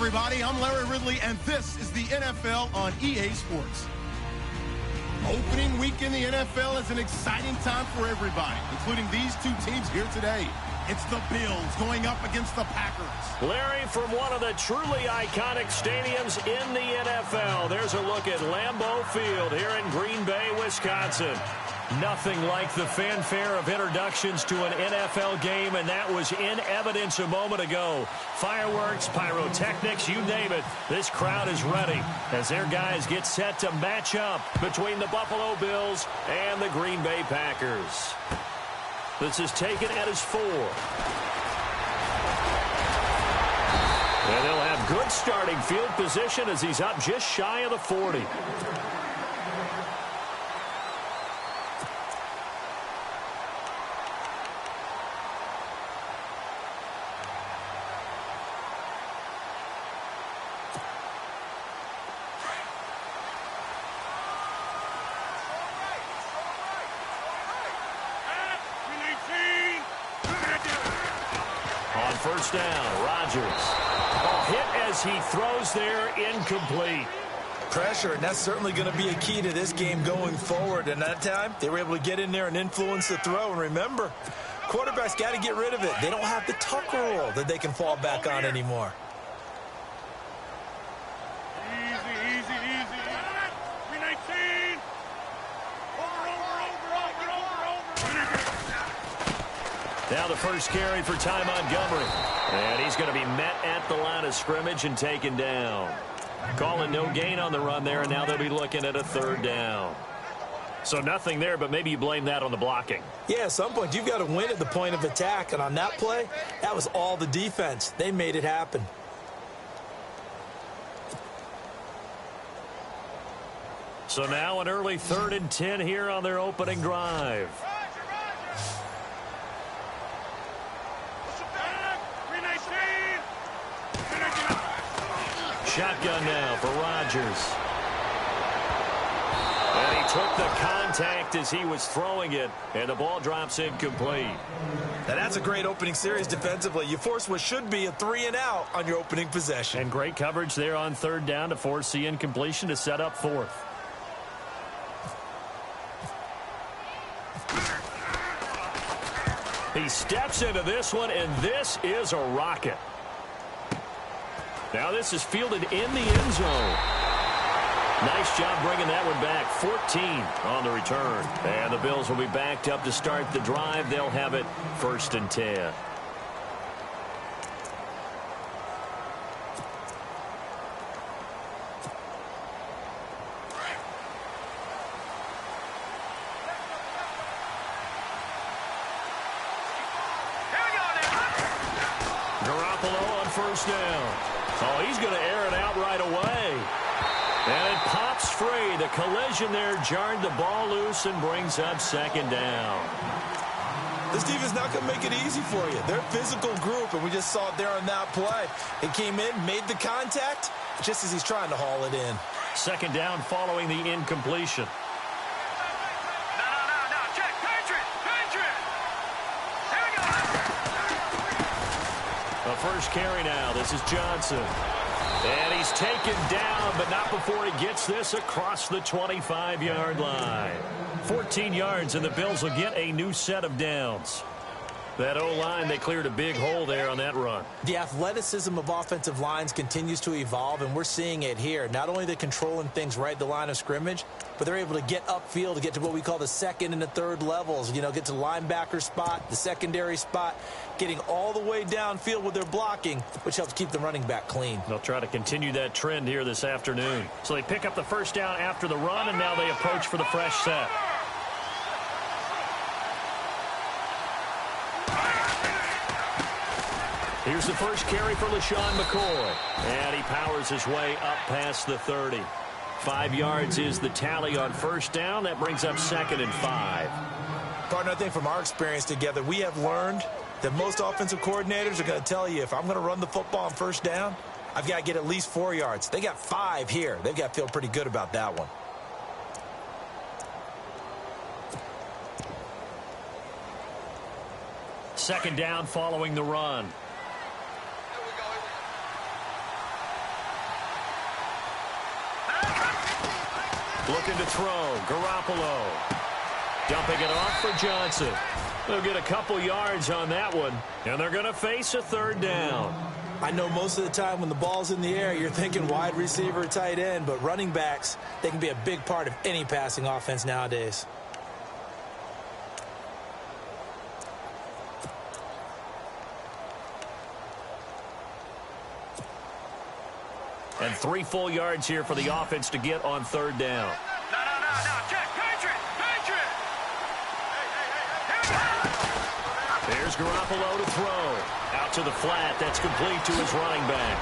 everybody. I'm Larry Ridley, and this is the NFL on EA Sports. Opening week in the NFL is an exciting time for everybody, including these two teams here today. It's the Bills going up against the Packers. Larry, from one of the truly iconic stadiums in the NFL, there's a look at Lambeau Field here in Green Bay, Wisconsin. Nothing like the fanfare of introductions to an NFL game, and that was in evidence a moment ago. Fireworks, pyrotechnics, you name it. This crowd is ready as their guys get set to match up between the Buffalo Bills and the Green Bay Packers. This is taken at his 4. And they'll have good starting field position as he's up just shy of the 40. First down, Rodgers. Hit as he throws there, incomplete. Pressure, and that's certainly going to be a key to this game going forward. And that time, they were able to get in there and influence the throw. And remember, quarterbacks got to get rid of it. They don't have the tuck rule that they can fall back on anymore. Now the first carry for Ty Montgomery. And he's going to be met at the line of scrimmage and taken down. Calling no gain on the run there, and now they'll be looking at a 3rd down. So nothing there, but maybe you blame that on the blocking. Yeah, at some point you've got to win at the point of attack. And on that play, that was all the defense. They made it happen. So now an early 3rd and 10 here on their opening drive. Shotgun now for Rodgers. And he took the contact as he was throwing it, and the ball drops incomplete. Now that's a great opening series defensively. You force what should be a 3-and-out on your opening possession. And great coverage there on 3rd down to force the incompletion to set up 4th. He steps into this one, and this is a rocket. Now this is fielded in the end zone. Nice job bringing that one back. 14 on the return. And the Bills will be backed up to start the drive. They'll have it 1st and 10. Garoppolo on 1st down. Oh, he's going to air it out right away. And it pops free. The collision there jarred the ball loose and brings up 2nd down. This defense not going to make it easy for you. They're a physical group, and we just saw it there on that play. It came in, made the contact, just as he's trying to haul it in. 2nd down following the incompletion. The first carry now. This is Johnson. And he's taken down, but not before he gets this across the 25-yard line. 14 yards, and the Bills will get a new set of downs. That O-line, they cleared a big hole there on that run. The athleticism of offensive lines continues to evolve, and we're seeing it here. Not only they're controlling things right at the line of scrimmage, but they're able to get upfield to get to what we call the 2nd and the 3rd levels. You know, get to the linebacker spot, the secondary spot, getting all the way downfield with their blocking, which helps keep the running back clean. They'll try to continue that trend here this afternoon. So they pick up the 1st down after the run, and now they approach for the fresh set. Here's the first carry for LaShawn McCoy. And he powers his way up past the 30. 5 yards is the tally on 1st down. That brings up 2nd and 5. Partner, I think from our experience together, we have learned that most offensive coordinators are going to tell you, if I'm going to run the football on 1st down, I've got to get at least 4 yards. They got 5 here. They've got to feel pretty good about that one. Second down following the run. Looking to throw. Garoppolo. Dumping it off for Johnson. They'll get a couple yards on that one, and they're going to face a third down. I know most of the time when the ball's in the air, you're thinking wide receiver, tight end, but running backs, they can be a big part of any passing offense nowadays. And 3 full yards here for the offense to get on third down. No. Check. Patriot. There's Garoppolo to throw. Out to the flat. That's complete to his running back.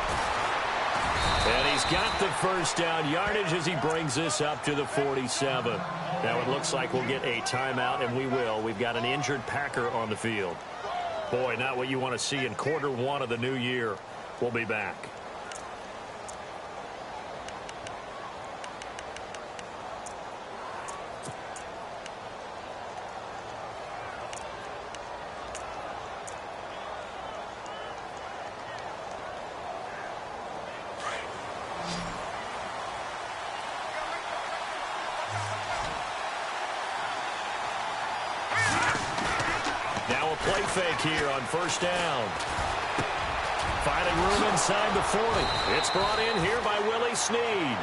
And he's got the first down yardage as he brings this up to the 47. Now it looks like we'll get a timeout, and we will. We've got an injured Packer on the field. Boy, not what you want to see in quarter one of the new year. We'll be back. Play fake here on first down. Finding room inside the 40. It's brought in here by Willie Snead.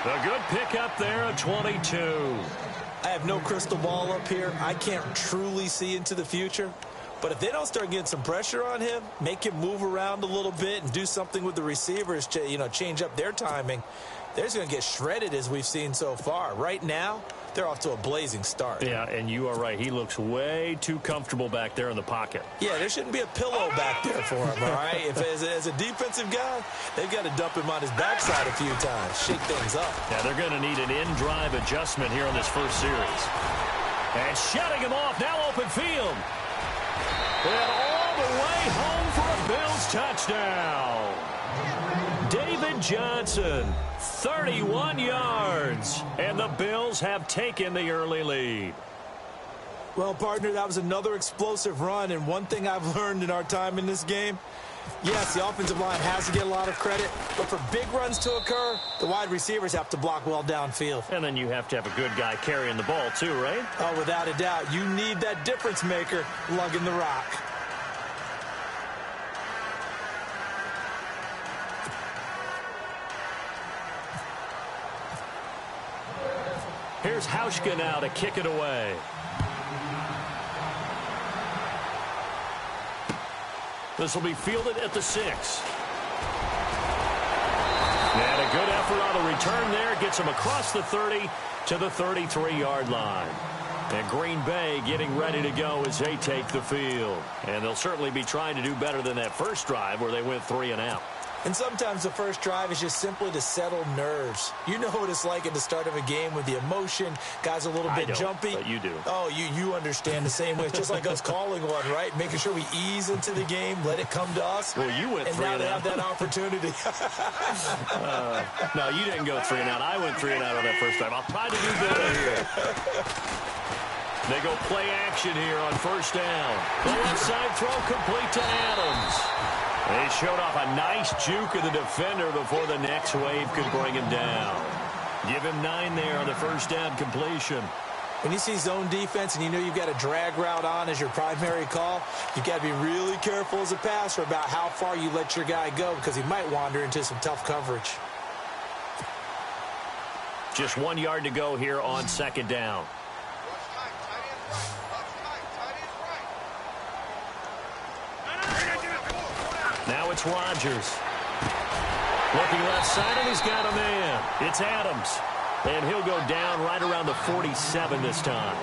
A good pickup there at 22. I have no crystal ball up here. I can't truly see into the future. But if they don't start getting some pressure on him, make him move around a little bit and do something with the receivers to, change up their timing, they're just going to get shredded as we've seen so far. Right now, they're off to a blazing start. Yeah, and you are right. He looks way too comfortable back there in the pocket. Yeah, there shouldn't be a pillow back there for him, all right? If as a defensive guy, they've got to dump him on his backside a few times, shake things up. Yeah, they're going to need an in-drive adjustment here in this first series. And shutting him off, now open field. And all the way home for a Bills touchdown. David Johnson, 31 yards, and the Bills have taken the early lead. Well, partner, that was another explosive run, and one thing I've learned in our time in this game, yes, the offensive line has to get a lot of credit, but for big runs to occur, the wide receivers have to block well downfield. And then you have to have a good guy carrying the ball too, right? Oh, without a doubt. You need that difference maker lugging the rock. Here's Hauschka now to kick it away. This will be fielded at the 6. And a good effort on the return there. Gets him across the 30 to the 33-yard line. And Green Bay getting ready to go as they take the field. And they'll certainly be trying to do better than that first drive where they went 3 and out. And sometimes the first drive is just simply to settle nerves. You know what it's like at the start of a game with the emotion. Guys a little bit jumpy. But you do. Oh, you understand the same way. It's just like us calling one, right? Making sure we ease into the game, let it come to us. Well, you went 3 and out. And now they have that opportunity. No, you didn't go 3 and out. I went 3 and out on that first time. I'll try to do better here. They go play action here on first down. The left side throw complete to Adams. They showed off a nice juke of the defender before the next wave could bring him down. Give him 9 there on the first down completion. When you see zone defense and you know you've got a drag route on as your primary call, you've got to be really careful as a passer about how far you let your guy go because he might wander into some tough coverage. Just 1 yard to go here on second down. Now it's Rodgers. Looking left side, and he's got a man. It's Adams. And he'll go down right around the 47 this time.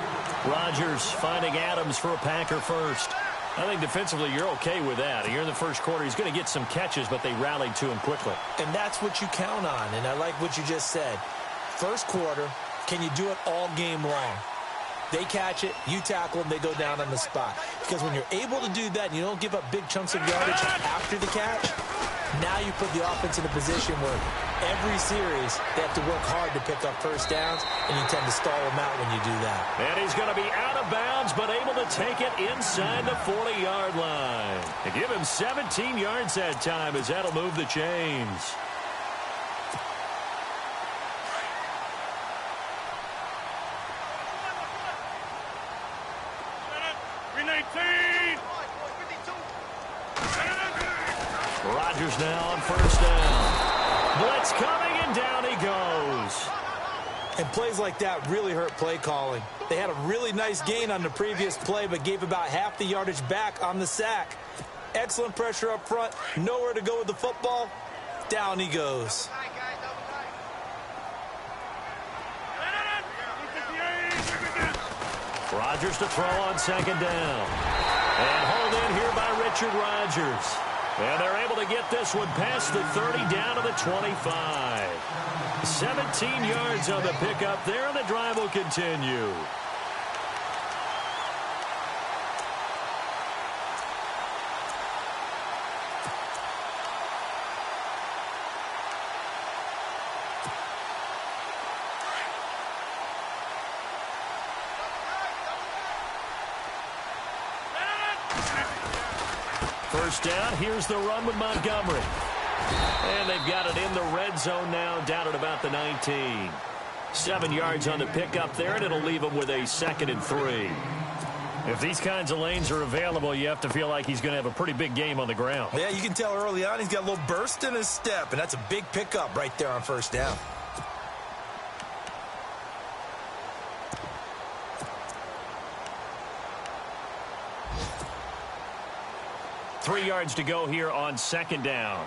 Rodgers finding Adams for a Packer first. I think defensively you're okay with that. Here in the first quarter, he's going to get some catches, but they rallied to him quickly. And that's what you count on, and I like what you just said. First quarter, can you do it all game long? They catch it, you tackle them, they go down on the spot. Because when you're able to do that and you don't give up big chunks of yardage after the catch, now you put the offense in a position where every series they have to work hard to pick up first downs, and you tend to stall them out when you do that. And he's going to be out of bounds, but able to take it inside the 40-yard line. And give him 17 yards that time as that'll move the chains. Rodgers now on first down. Blitz coming, and down he goes. And plays like that really hurt play calling. They had a really nice gain on the previous play, but gave about half the yardage back on the sack. Excellent pressure up front. Nowhere to go with the football. Down he goes. Rodgers to throw on second down. And hauled in here by Richard Rodgers. And they're able to get this one past the 30 down to the 25. 17 yards on the pickup there, and the drive will continue. First down, here's the run with Montgomery. And they've got it in the red zone now, down at about the 19. 7 yards on the pickup there, and it'll leave them with a 2nd and 3. If these kinds of lanes are available, you have to feel like he's going to have a pretty big game on the ground. Yeah, you can tell early on he's got a little burst in his step, and that's a big pickup right there on first down. Three yards to go here on second down.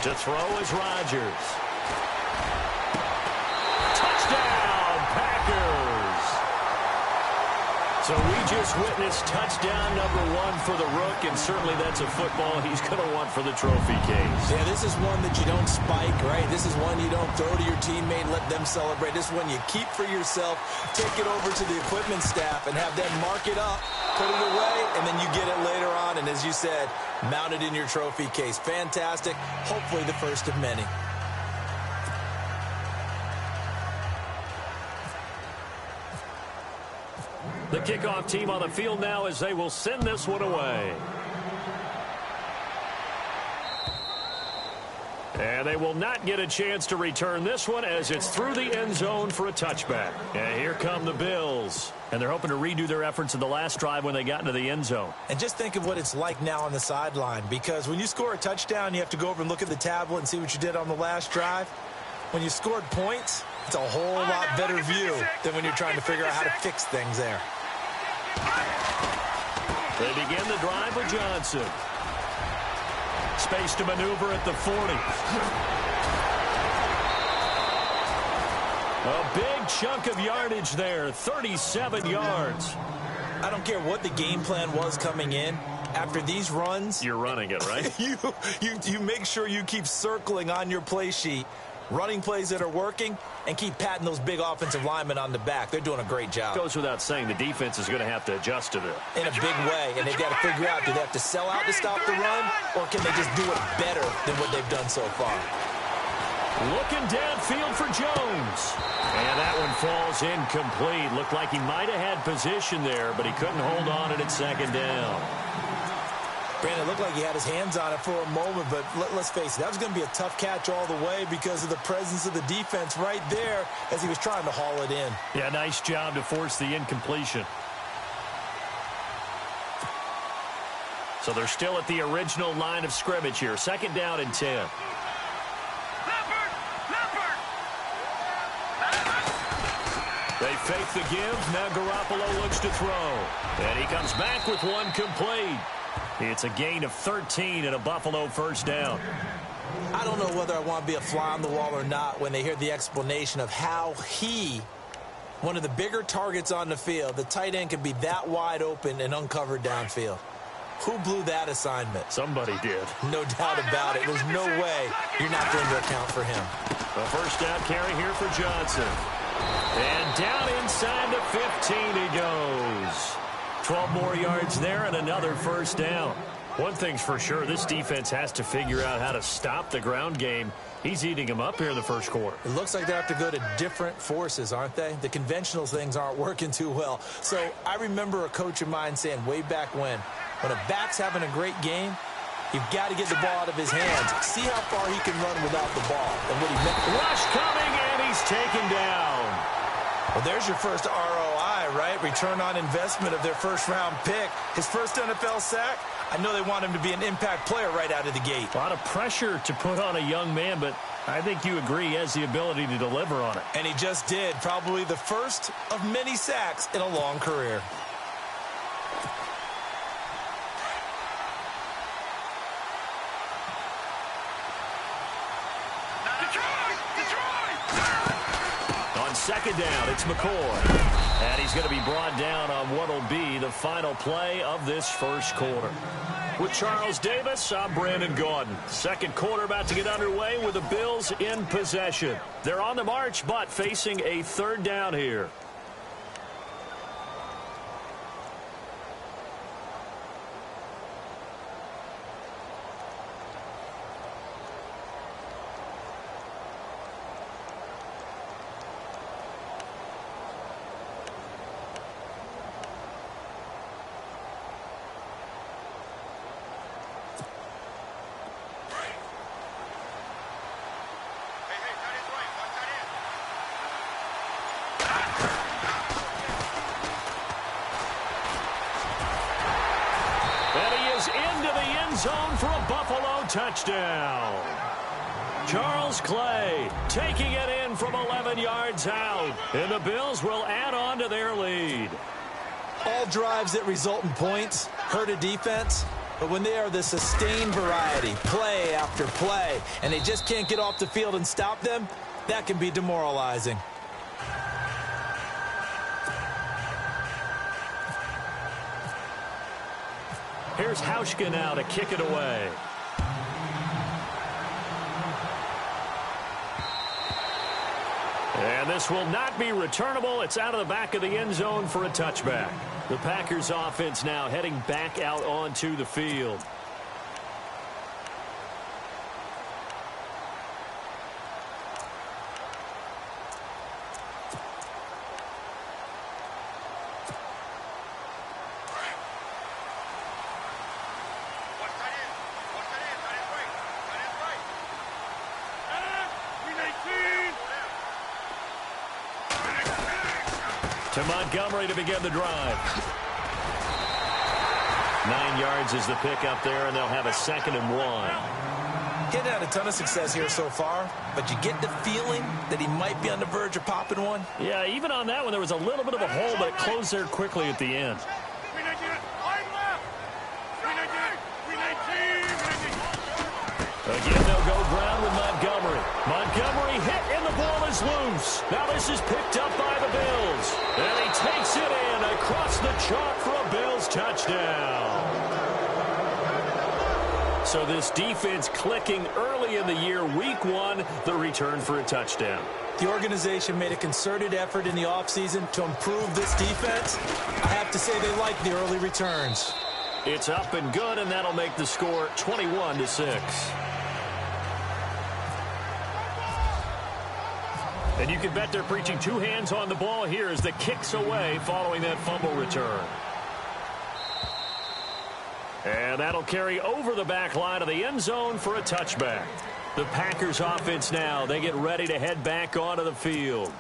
To throw is Rodgers. Touchdown, Packers. So we just witnessed touchdown number 1 for the Rook, and certainly that's a football he's going to want for the trophy case. Yeah, this is one that you don't spike, right? This is one you don't throw to your teammate and let them celebrate. This is one you keep for yourself, take it over to the equipment staff, and have them mark it up, put it away, and then you get it later on, and as you said, mount it in your trophy case. Fantastic. Hopefully the first of many. The kickoff team on the field now as they will send this one away. And they will not get a chance to return this one as it's through the end zone for a touchback. And here come the Bills. And they're hoping to redo their efforts in the last drive when they got into the end zone. And just think of what it's like now on the sideline, because when you score a touchdown, you have to go over and look at the tablet and see what you did on the last drive. When you scored points, it's a whole lot better view than when you're trying to figure out how to fix things there. They begin the drive with Johnson. Space to maneuver at the 40. A big chunk of yardage there, 37 yards. I don't care what the game plan was coming in. After these runs, you're running it, right? you make sure you keep circling on your play sheet, running plays that are working, and keep patting those big offensive linemen on the back. They're doing a great job. Goes without saying the defense is going to have to adjust to this. In a big way, and they've got to figure out, do they have to sell out to stop the run, or can they just do it better than what they've done so far? Looking downfield for Jones. And that one falls incomplete. Looked like he might have had position there, but he couldn't hold on it at second down. Brandon, it looked like he had his hands on it for a moment, but let's face it, that was going to be a tough catch all the way because of the presence of the defense right there as he was trying to haul it in. Yeah, nice job to force the incompletion. So they're still at the original line of scrimmage here. Second down and 10. They fake the give. Now Garoppolo looks to throw. And he comes back with one complete. It's a gain of 13 and a Buffalo first down. I don't know whether I want to be a fly on the wall or not when they hear the explanation of how one of the bigger targets on the field, the tight end, could be that wide open and uncovered downfield. Who blew that assignment? Somebody did. No doubt about it. There's no way you're not going to account for him. A first down carry here for Johnson. And down inside the 15 he goes. 12 more yards there and another first down. One thing's for sure, this defense has to figure out how to stop the ground game. He's eating them up here in the first quarter. It looks like they have to go to different forces, aren't they? The conventional things aren't working too well. So I remember a coach of mine saying way back when a back's having a great game, you've got to get the ball out of his hands. See how far he can run without the ball. And what he meant. Rush coming, and he's taken down. Well, there's your first ROI guy, right? Return on investment of their first-round pick. His first NFL sack, I know they want him to be an impact player right out of the gate. A lot of pressure to put on a young man, but I think you agree he has the ability to deliver on it. And he just did. Probably the first of many sacks in a long career. On second down, it's McCoy. And he's going to be brought down on what will be the final play of this first quarter. With Charles Davis, I'm Brandon Gaudin. Second quarter about to get underway with the Bills in possession. They're on the march, but facing a third down here. Zone for a Buffalo touchdown. Charles Clay taking it in from 11 yards out. And the Bills will add on to their lead. All drives that result in points hurt a defense, but when they are the sustained variety, play after play, and they just can't get off the field and stop them, that can be demoralizing. Here's Hauschka now to kick it away. And this will not be returnable. It's out of the back of the end zone for a touchback. The Packers offense now heading back out onto the field. To Montgomery to begin the drive. 9 yards is the pickup there, and they'll have a 2nd and 1. He hadn't had a ton of success here so far, but you get the feeling that he might be on the verge of popping one. Yeah, even on that one, there was a little bit of a hole, but it closed there quickly at the end. Again, they'll go ground with Montgomery. Montgomery hit, and the ball is loose. Now this is picked up by the Bills. And he takes it in across the chalk for a Bills touchdown. So this defense clicking early in the year, week 1, the return for a touchdown. The organization made a concerted effort in the offseason to improve this defense. I have to say they like the early returns. It's up and good, and that'll make the score 21-6. And you can bet they're preaching 2 hands on the ball here as the kick's away following that fumble return. And that'll carry over the back line of the end zone for a touchback. The Packers offense now, they get ready to head back onto the field.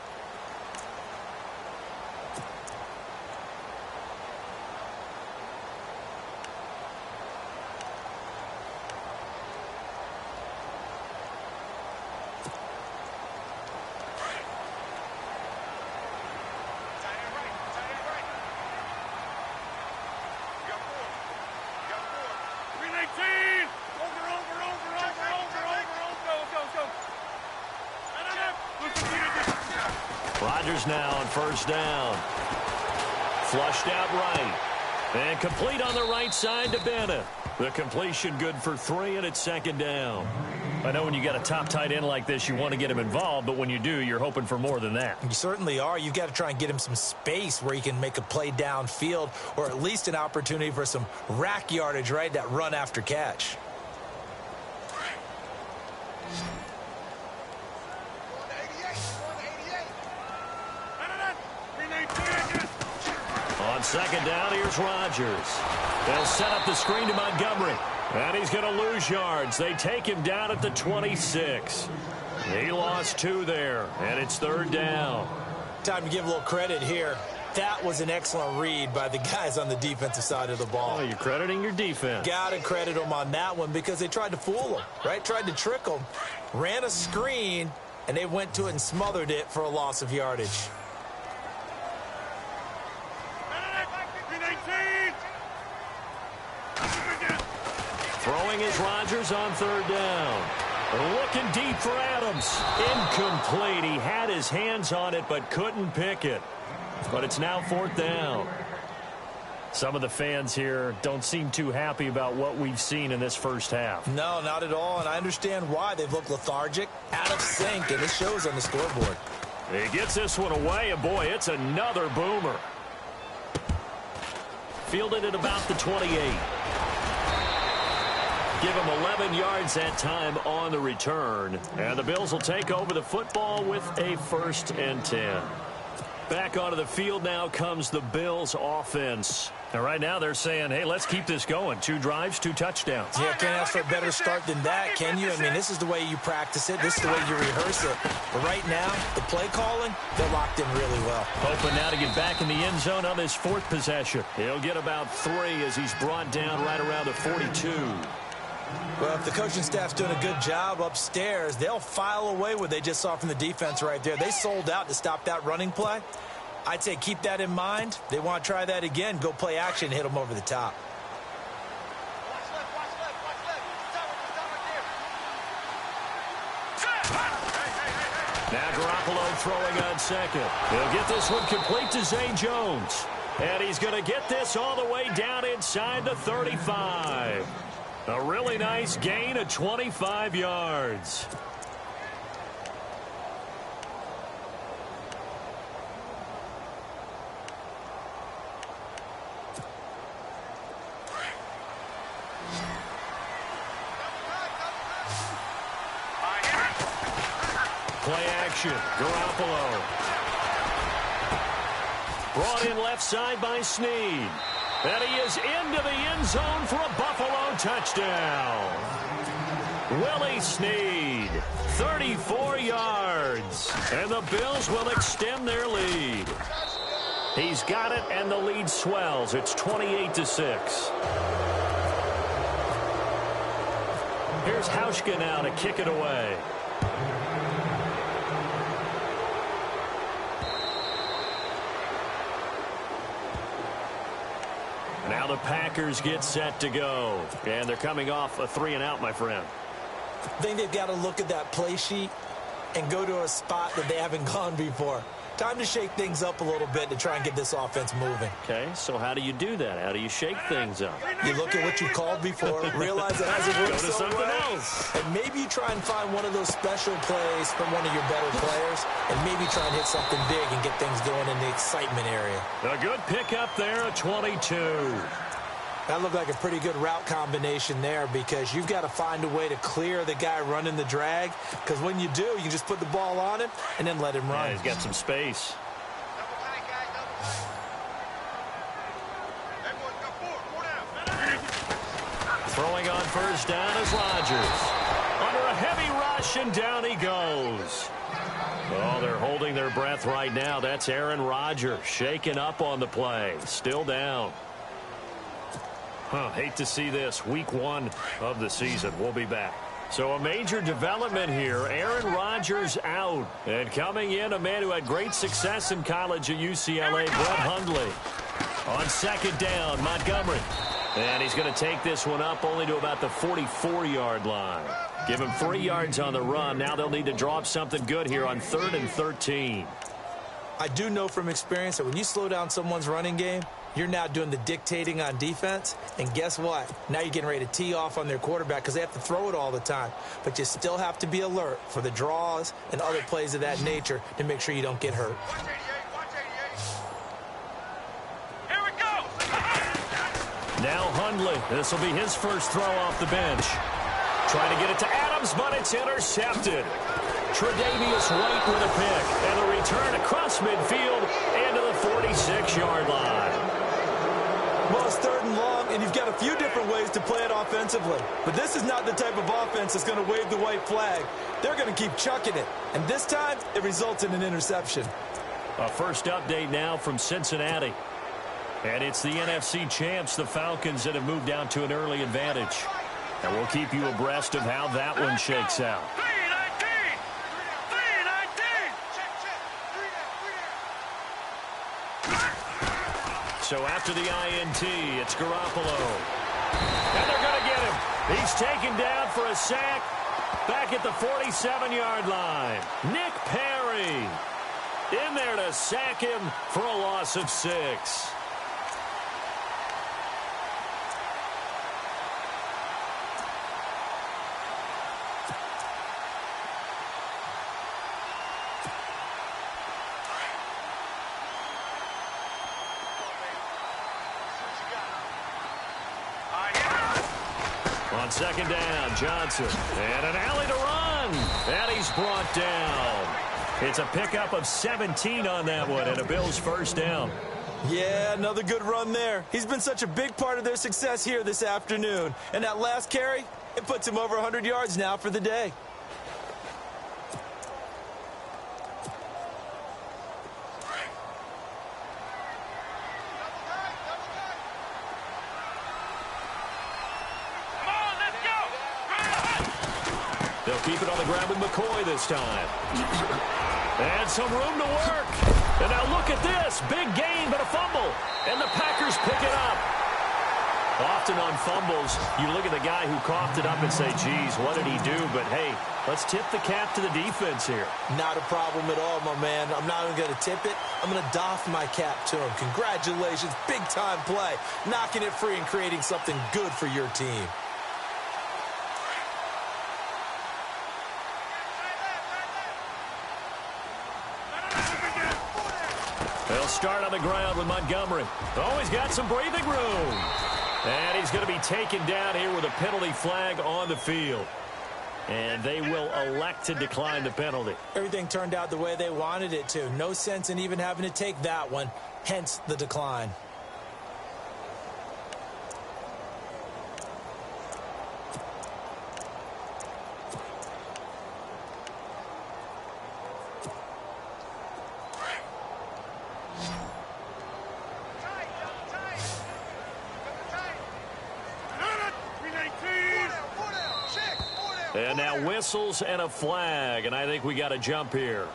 Rodgers now on first down. Flushed out right. And complete on the right side to Bennett. The completion good for 3, and it's 2nd down. I know when you got a top tight end like this, you want to get him involved, but when you do, you're hoping for more than that. You certainly are. You've got to try and get him some space where he can make a play downfield, or at least an opportunity for some rack yardage, right? That run after catch. On 2nd down, here's Rodgers. They'll set up the screen to Montgomery. And he's going to lose yards. They take him down at the 26. He lost 2 there, and it's 3rd down. Time to give a little credit here. That was an excellent read by the guys on the defensive side of the ball. Oh, you're crediting your defense. Got to credit them on that one because they tried to fool them, right? Tried to trick them. Ran a screen, and they went to it and smothered it for a loss of yardage. Throwing is Rodgers on third down. Looking deep for Adams. Incomplete. He had his hands on it but couldn't pick it. But it's now fourth down. Some of the fans here don't seem too happy about what we've seen in this first half. No, not at all, and I understand why. They've looked lethargic, out of sync, and it shows on the scoreboard. He gets this one away, and boy, it's another boomer. Fielded at about the 28. Give him 11 yards that time on the return. And the Bills will take over the football with a 1st and 10. Back onto the field now comes the Bills offense. And right now they're saying, hey, let's keep this going. 2 drives, 2 touchdowns. Yeah, can't ask for a better start than that, can you? I mean, this is the way you practice it. This is the way you rehearse it. But right now, the play calling, they're locked in really well. Hoping now to get back in the end zone on this 4th possession. He'll get about 3 as he's brought down right around the 42. Well, if the coaching staff's doing a good job upstairs, they'll file away what they just saw from the defense right there. They sold out to stop that running play. I'd say keep that in mind. They want to try that again. Go play action, hit them over the top. Now Garoppolo throwing on second. He'll get this one complete to Zay Jones. And he's going to get this all the way down inside the 35. A really nice gain of 25 yards. Play action. Garoppolo. Brought in left side by Snead. And he is into the end zone for a Buffalo touchdown. Willie Snead, 34 yards. And the Bills will extend their lead. He's got it, and the lead swells. It's 28-6. Here's Hauschka now to kick it away. Now the Packers get set to go. And they're coming off a 3-and-out, my friend. I think they've got to look at that play sheet and go to a spot that they haven't gone before. Time to shake things up a little bit to try and get this offense moving. Okay, so how do you do that? How do you shake things up? You look at what you called before, realize it hasn't worked Go to so something well, else. and maybe you try and find one of those special plays from one of your better players, and maybe try and hit something big and get things going in the excitement area. A good pickup there, a 22. That looked like a pretty good route combination there because you've got to find a way to clear the guy running the drag, because when you do, you just put the ball on him and then let him run. Yeah, he's got some space. Throwing on first down is Rodgers. Under a heavy rush, and down he goes. Oh, they're holding their breath right now. That's Aaron Rodgers shaking up on the play. Still down. Hate to see this. Week 1 of the season. We'll be back. So a major development here. Aaron Rodgers out. And coming in, a man who had great success in college at UCLA, Brett Hundley. On second down, Montgomery. And he's going to take this one up only to about the 44-yard line. Give him 3 yards on the run. Now they'll need to draw up something good here on 3rd and 13. I do know from experience that when you slow down someone's running game, you're now doing the dictating on defense. And guess what? Now you're getting ready to tee off on their quarterback because they have to throw it all the time. But you still have to be alert for the draws and other plays of that nature to make sure you don't get hurt. Now Hundley. This will be his first throw off the bench. Trying to get it to Adams, but it's intercepted. Tre'Davious White with a pick. And the return across midfield into the 46-yard line. Well, it's 3rd and long, and you've got a few different ways to play it offensively. But this is not the type of offense that's going to wave the white flag. They're going to keep chucking it. And this time, it results in an interception. A first update now from Cincinnati. And it's the NFC champs, the Falcons, that have moved down to an early advantage. And we'll keep you abreast of how that one shakes out. So after the INT, it's Garoppolo. And they're going to get him. He's taken down for a sack back at the 47-yard line. Nick Perry in there to sack him for a loss of 6. On second down, Johnson. And an alley to run. And he's brought down. It's a pickup of 17 on that one and a Bills first down. Yeah, another good run there. He's been such a big part of their success here this afternoon. And that last carry, it puts him over 100 yards now for the day. They'll keep it on the ground with McCoy this time. And some room to work. And now look at this. Big gain, but a fumble. And the Packers pick it up. Often on fumbles, you look at the guy who coughed it up and say, geez, what did he do? But, hey, let's tip the cap to the defense here. Not a problem at all, my man. I'm not even going to tip it. I'm going to doff my cap to him. Congratulations. Big-time play. Knocking it free and creating something good for your team. They'll start on the ground with Montgomery. Oh, he's got some breathing room. And he's going to be taken down here with a penalty flag on the field. And they will elect to decline the penalty. Everything turned out the way they wanted it to. No sense in even having to take that one. Hence the decline. And now whistles and a flag, and I think we got a jump here.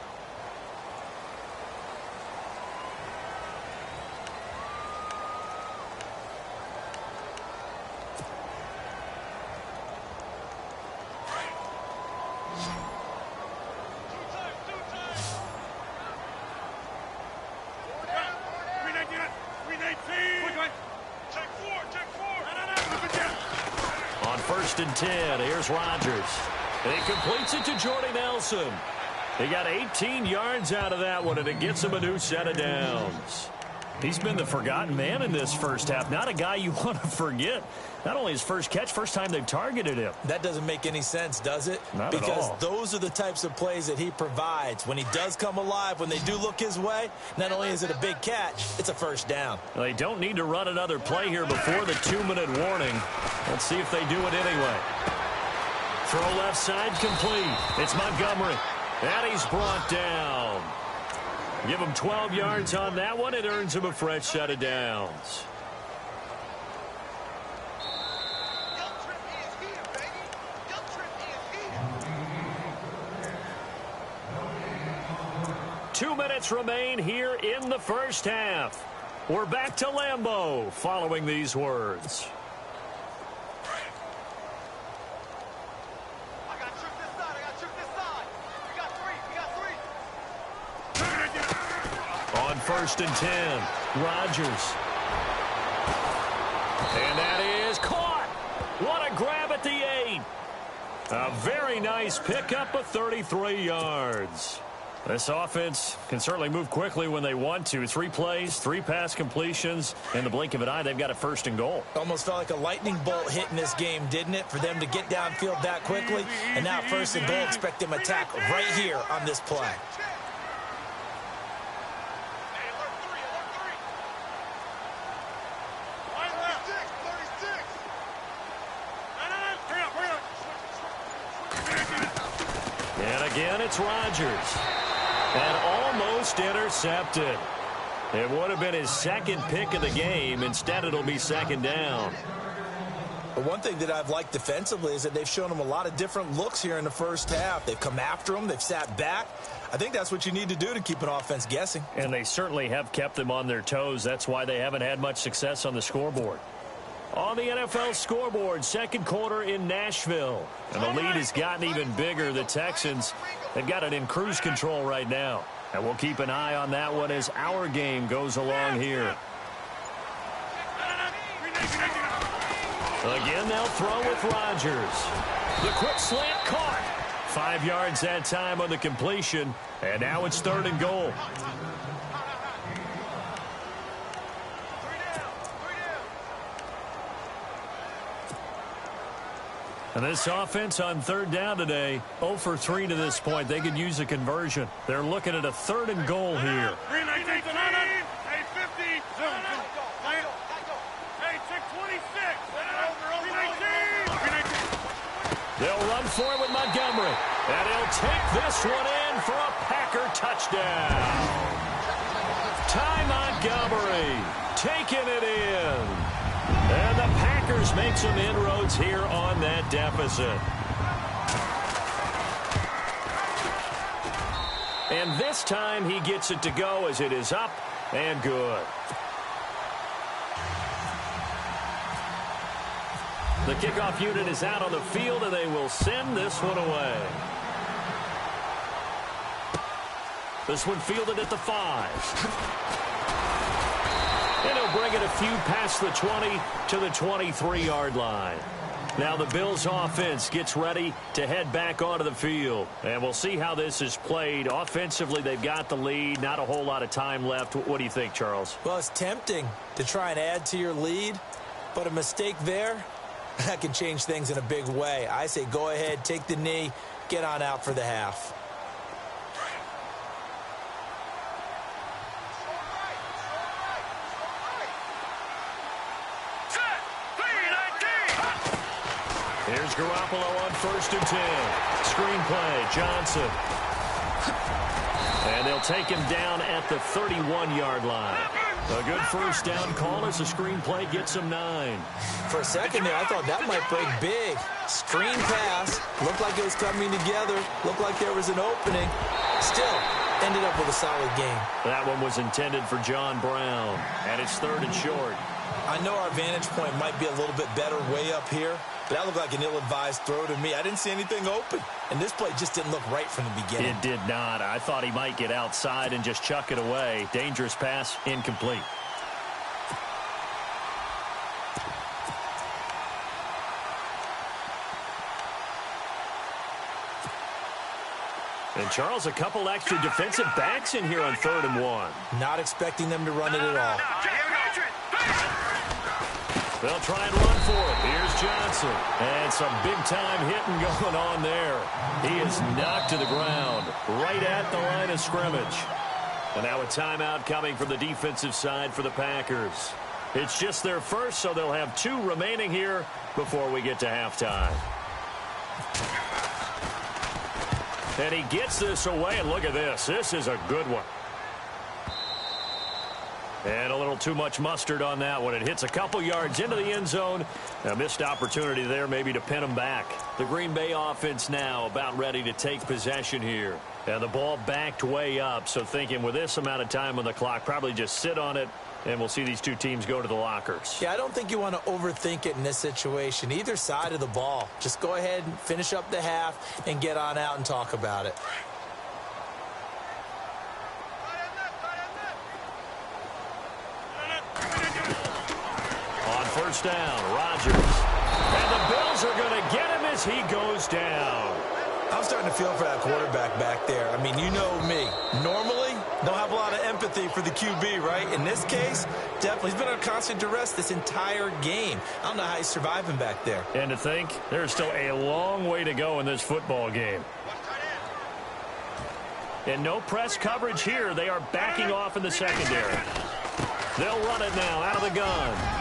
On 1st and 10, here's Rodgers. And he completes it to Jordy Nelson. He got 18 yards out of that one, and it gets him a new set of downs. He's been the forgotten man in this first half. Not a guy you want to forget. Not only his first catch, first time they've targeted him. That doesn't make any sense, does it? Not at all. Because those are the types of plays that he provides. When he does come alive, when they do look his way, not only is it a big catch, it's a first down. They don't need to run another play here before the 2-minute warning. Let's see if they do it anyway. Throw left side complete. It's Montgomery. And he's brought down. Give him 12 yards on that one. It earns him a fresh set of downs. Two minutes remain here in the first half. We're back to Lambeau following these words. On 1st and 10, Rodgers. And that is caught. What a grab at the 8. A very nice pickup of 33 yards. This offense can certainly move quickly when they want to. 3 plays, 3 pass completions. In the blink of an eye, they've got a 1st and goal. Almost felt like a lightning bolt hit in this game, didn't it? For them to get downfield that quickly. And now 1st and goal, expect them to attack right here on this play. And again, it's Rodgers. And almost intercepted. It would have been his second pick of the game. Instead, it'll be second down. But one thing that I've liked defensively is that they've shown him a lot of different looks here in the first half. They've come after him. They've sat back. I think that's what you need to do to keep an offense guessing. And they certainly have kept them on their toes. That's why they haven't had much success on the scoreboard. On the NFL scoreboard, second quarter in Nashville. And the lead has gotten even bigger. The Texans have got it in cruise control right now. And we'll keep an eye on that one as our game goes along here. Again, they'll throw with Rodgers. The quick slant caught. 5 yards that time on the completion. And now it's 3rd and goal. And this offense on 3rd down today, 0 for 3 to this point. They could use a conversion. They're looking at a 3rd and goal here. They'll run for it with Montgomery. And he'll take this one in for a Packer touchdown. Ty Montgomery taking it in. And the Packers make some inroads here on that deficit. And this time he gets it to go as it is up and good. The kickoff unit is out on the field, and they will send this one away. This one fielded at the 5. And he'll bring it a few past the 20 to the 23-yard line. Now the Bills offense gets ready to head back onto the field. And we'll see how this is played. Offensively, they've got the lead. Not a whole lot of time left. What do you think, Charles? Well, it's tempting to try and add to your lead, but a mistake there, that can change things in a big way. I say go ahead, take the knee, get on out for the half. Here's Garoppolo on 1st and 10. Screen play, Johnson. And they'll take him down at the 31-yard line. A good first down call as the screen play gets him 9. For a second there, I thought that might break big. Screen pass. Looked like it was coming together. Looked like there was an opening. Still, ended up with a solid game. That one was intended for John Brown. And it's 3rd and short. I know our vantage point might be a little bit better way up here, but that looked like an ill-advised throw to me. I didn't see anything open, and this play just didn't look right from the beginning. It did not. I thought he might get outside and just chuck it away. Dangerous pass, incomplete. And, Charles, a couple extra defensive backs in here on 3rd and 1. Not expecting them to run it at all. They'll try and run for it. Here's Johnson. And some big-time hitting going on there. He is knocked to the ground right at the line of scrimmage. And now a timeout coming from the defensive side for the Packers. It's just their first, so they'll have 2 remaining here before we get to halftime. And he gets this away, and look at this. This is a good one. And a little too much mustard on that one. It hits a couple yards into the end zone. A missed opportunity there maybe to pin them back. The Green Bay offense now about ready to take possession here. And the ball backed way up, so thinking with this amount of time on the clock, probably just sit on it, and we'll see these 2 teams go to the lockers. Yeah, I don't think you want to overthink it in this situation. Either side of the ball. Just go ahead and finish up the half and get on out and talk about it. First down, Rodgers. And the Bills are going to get him as he goes down. I'm starting to feel for that quarterback back there. I mean, you know me. Normally, don't have a lot of empathy for the QB, right? In this case, definitely. He's been under constant duress this entire game. I don't know how he's surviving back there. And to think, there's still a long way to go in this football game. And no press coverage here. They are backing off in the secondary. They'll run it now out of the gun.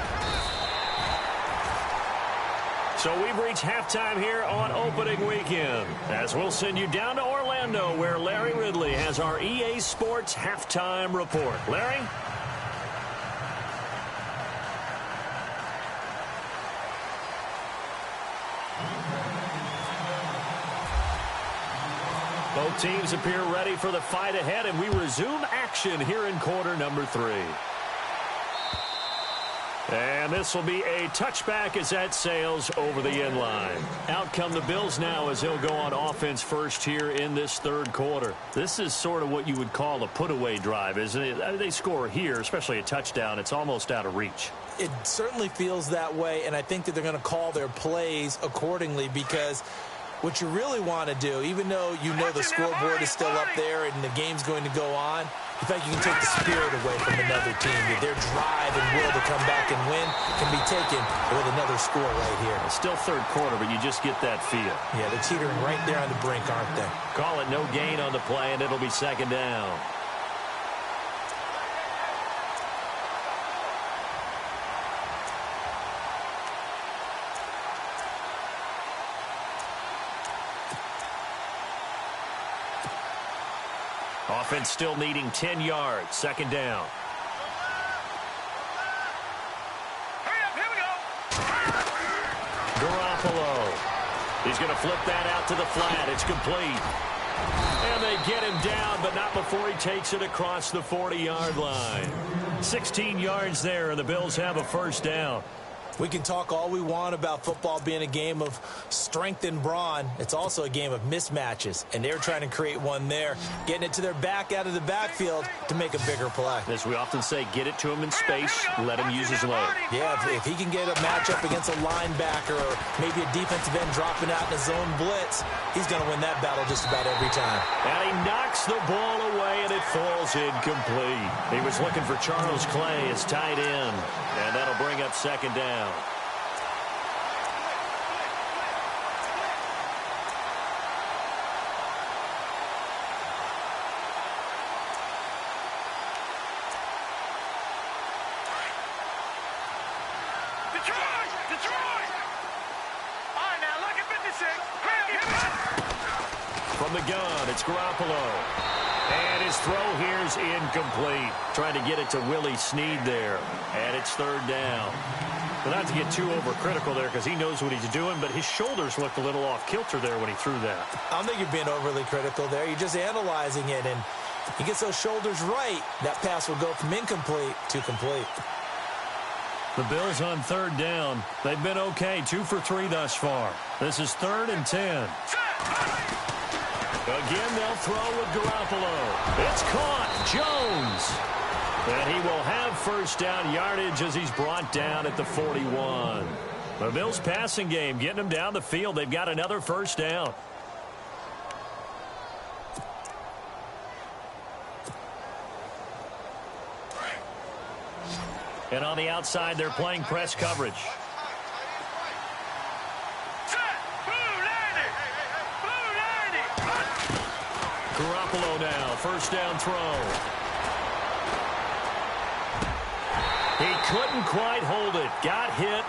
So we've reached halftime here on opening weekend, as we'll send you down to Orlando, where Larry Ridley has our EA Sports halftime report. Larry? Both teams appear ready for the fight ahead, and we resume action here in quarter number 3. And this will be a touchback as that sails over the end line. Out come the Bills now as they'll go on offense first here in this third quarter. This is sort of what you would call a put-away drive, isn't it? I mean, they score here, especially a touchdown. It's almost out of reach. It certainly feels that way, and I think that they're going to call their plays accordingly, because what you really want to do, even though you know the scoreboard is still up there and the game's going to go on, you think you can take the spirit away from another team. Their drive and will to come back and win can be taken with another score right here. It's still third quarter, but you just get that feel. Yeah, they're teetering right there on the brink, aren't they? Call it no gain on the play, and it'll be second down. Offense still needing 10 yards. Second down. Here we go. Garoppolo. He's going to flip that out to the flat. It's complete. And they get him down, but not before he takes it across the 40-yard line. 16 yards there, and the Bills have a first down. We can talk all we want about football being a game of strength and brawn. It's also a game of mismatches, and they're trying to create one there, getting it to their back out of the backfield to make a bigger play. As we often say, get it to him in space, let him use his leg. Yeah, if he can get a matchup against a linebacker or maybe a defensive end dropping out in a zone blitz, he's going to win that battle just about every time. And he knocks the ball away, and it falls incomplete. He was looking for Charles Clay as tight end, and that'll bring up second down. Detroit! All right, now look at 56. From the gun, it's Garoppolo. And his throw here's incomplete. Trying to get it to Willie Snead there. And it's third down. But not to get too overcritical there, because he knows what he's doing, but his shoulders looked a little off kilter there when he threw that. I don't think you're being overly critical there. You're just analyzing it, and he gets those shoulders right. That pass will go from incomplete to complete. The Bills on third down. They've been okay, 2 for 3 thus far. This is 3rd and 10. Again, they'll throw with Garoppolo. It's caught. Jones. And he will have first down yardage as he's brought down at the 41. The Bills passing game, getting them down the field. They've got another first down. And on the outside, they're playing press coverage. Garoppolo now, first down throw. He couldn't quite hold it. Got hit.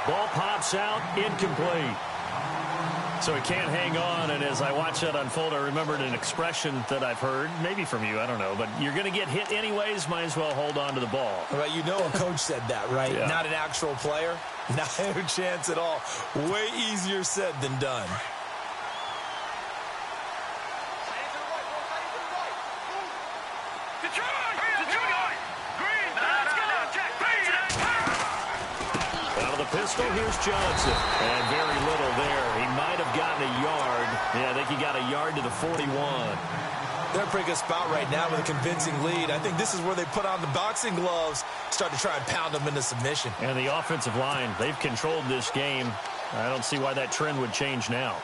Ball pops out, incomplete. So he can't hang on, and as I watch that unfold, I remembered an expression that I've heard, maybe from you, I don't know, but you're going to get hit anyways, might as well hold on to the ball. Right, you know a coach said that, right? Yeah. Not an actual player. Not a chance at all. Way easier said than done. Pistol, here's Johnson. And very little there. He might have gotten a yard. Yeah, I think he got a yard to the 41. They're in a pretty good spot right now with a convincing lead. I think this is where they put on the boxing gloves, start to try and pound them into submission. And the offensive line, they've controlled this game. I don't see why that trend would change now.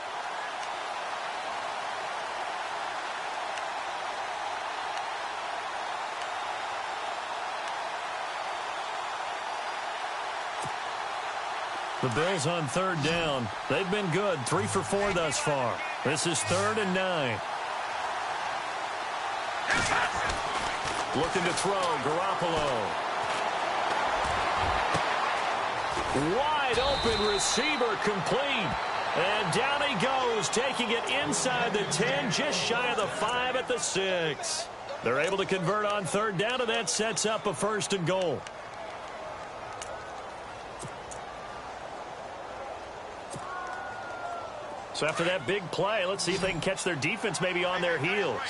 The Bills on third down. They've been good. 3 for 4 thus far. This is 3rd and 9. Looking to throw. Garoppolo. Wide Wide open receiver complete. And down he goes, taking it inside the 10, just shy of the 5 at the 6. They're able to convert on third down, and that sets up a 1st and goal. So after that big play, let's see if they can catch their defense maybe on their heels.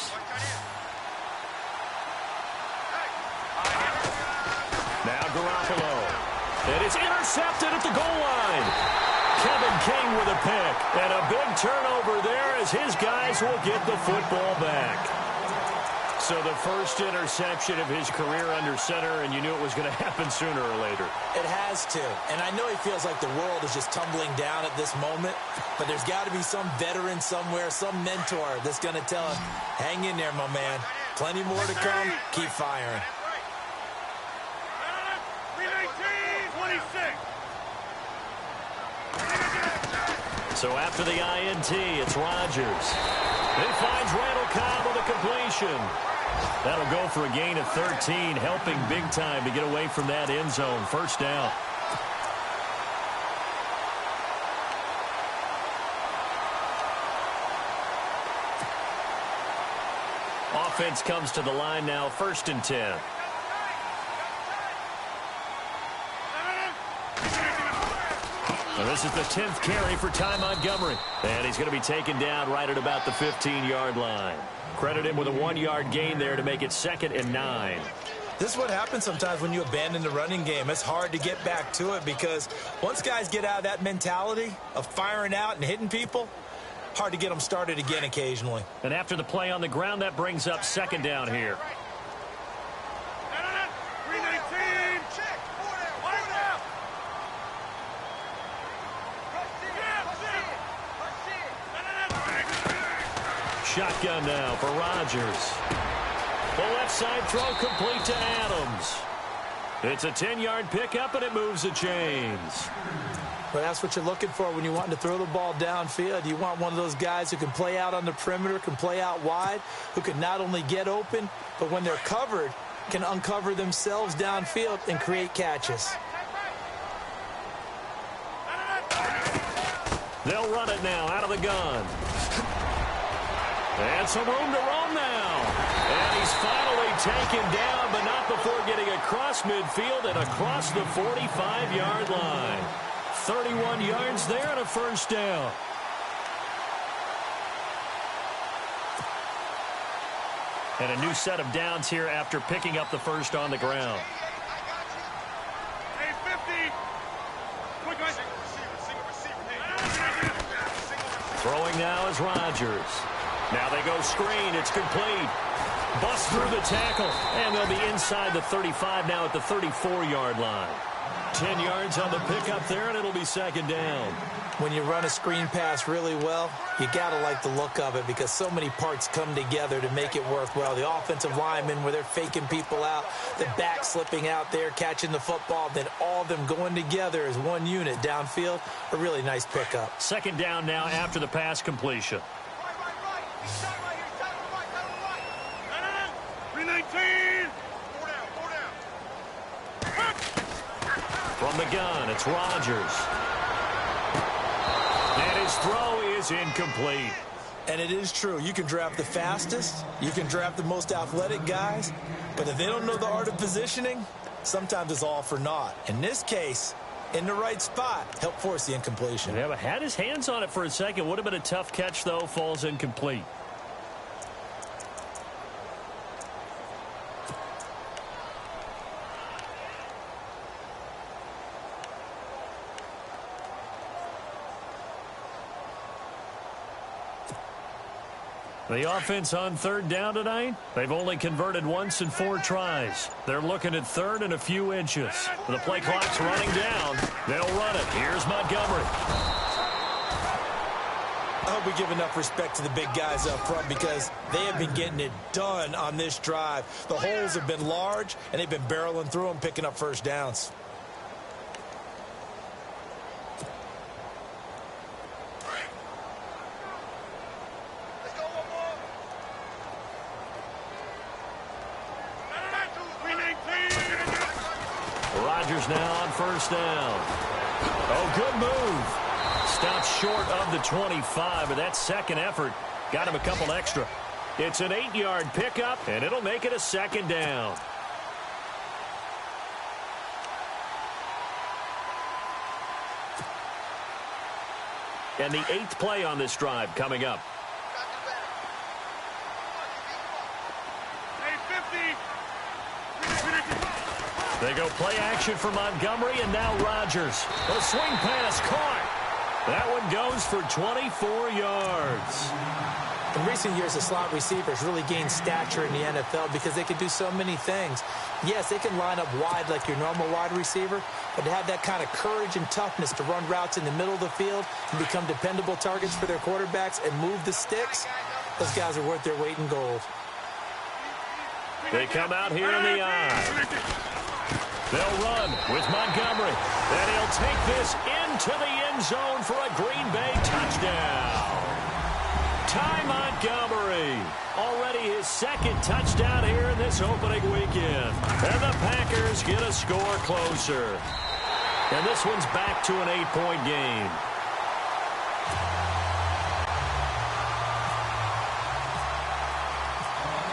Now Garoppolo. And it's intercepted at the goal line. Kevin King with a pick. And a big turnover there as his guys will get the football back. So the first interception of his career under center, and you knew it was going to happen sooner or later. It has to. And I know he feels like the world is just tumbling down at this moment, but there's got to be some veteran somewhere, some mentor that's going to tell him, hang in there, my man. Plenty more to come. Keep firing. So after the INT, it's Rodgers. He finds Randall Cobb with a completion. That'll go for a gain of 13, helping big time to get away from that end zone. 1st down. Offense comes to the line now, 1st and 10. And this is the 10th carry for Ty Montgomery. And he's going to be taken down right at about the 15-yard line. Credit him with a 1-yard gain there to make it 2nd and 9. This is what happens sometimes when you abandon the running game. It's hard to get back to it because once guys get out of that mentality of firing out and hitting people, hard to get them started again occasionally. And after the play on the ground, that brings up 2nd down here. Shotgun now for Rodgers. The left side throw complete to Adams. It's a 10-yard pickup, and it moves the chains. But that's what you're looking for when you want to throw the ball downfield. You want one of those guys who can play out on the perimeter, can play out wide, who can not only get open, but when they're covered, can uncover themselves downfield and create catches. They'll run it now out of the gun. And some room to roam now. And he's finally taken down, but not before getting across midfield and across the 45-yard line. 31 yards there and a 1st down. And a new set of downs here after picking up the 1st on the ground. Throwing now is Rodgers. Now they go screen. It's complete. Bust through the tackle. And they'll be inside the 35 now at the 34-yard line. 10 yards on the pickup there, and it'll be 2nd down. When you run a screen pass really well, you got to like the look of it because so many parts come together to make it work well. The offensive linemen, where they're faking people out, the back slipping out there, catching the football, then all of them going together as one unit downfield. A really nice pickup. 2nd down now after the pass completion. From the gun, it's Rodgers. And his throw is incomplete. And it is true. You can draft the fastest. You can draft the most athletic guys. But if they don't know the art of positioning, sometimes it's all for naught. In this case, in the right spot, help force the incompletion. Yeah, but had his hands on it for a second. Would have been a tough catch, though. Falls incomplete. The offense on 3rd down tonight, they've only converted once in 4 tries. They're looking at 3rd and a few inches. The play clock's running down. They'll run it. Here's Montgomery. I hope we give enough respect to the big guys up front because they have been getting it done on this drive. The holes have been large, and they've been barreling through them, picking up 1st downs. Rodgers now on 1st down. Oh, good move. Stopped short of the 25, but that second effort got him a couple extra. It's an 8-yard pickup, and it'll make it a second down. And the 8th play on this drive coming up. They go play action for Montgomery, and now Rodgers. A swing pass caught. That one goes for 24 yards. In recent years, the slot receivers really gained stature in the NFL because they can do so many things. Yes, they can line up wide like your normal wide receiver, but to have that kind of courage and toughness to run routes in the middle of the field and become dependable targets for their quarterbacks and move the sticks, those guys are worth their weight in gold. They come out here in the eye. They'll run with Montgomery. And he'll take this into the end zone for a Green Bay touchdown. Ty Montgomery, already his second touchdown here in this opening weekend. And the Packers get a score closer. And this one's back to an 8-point game.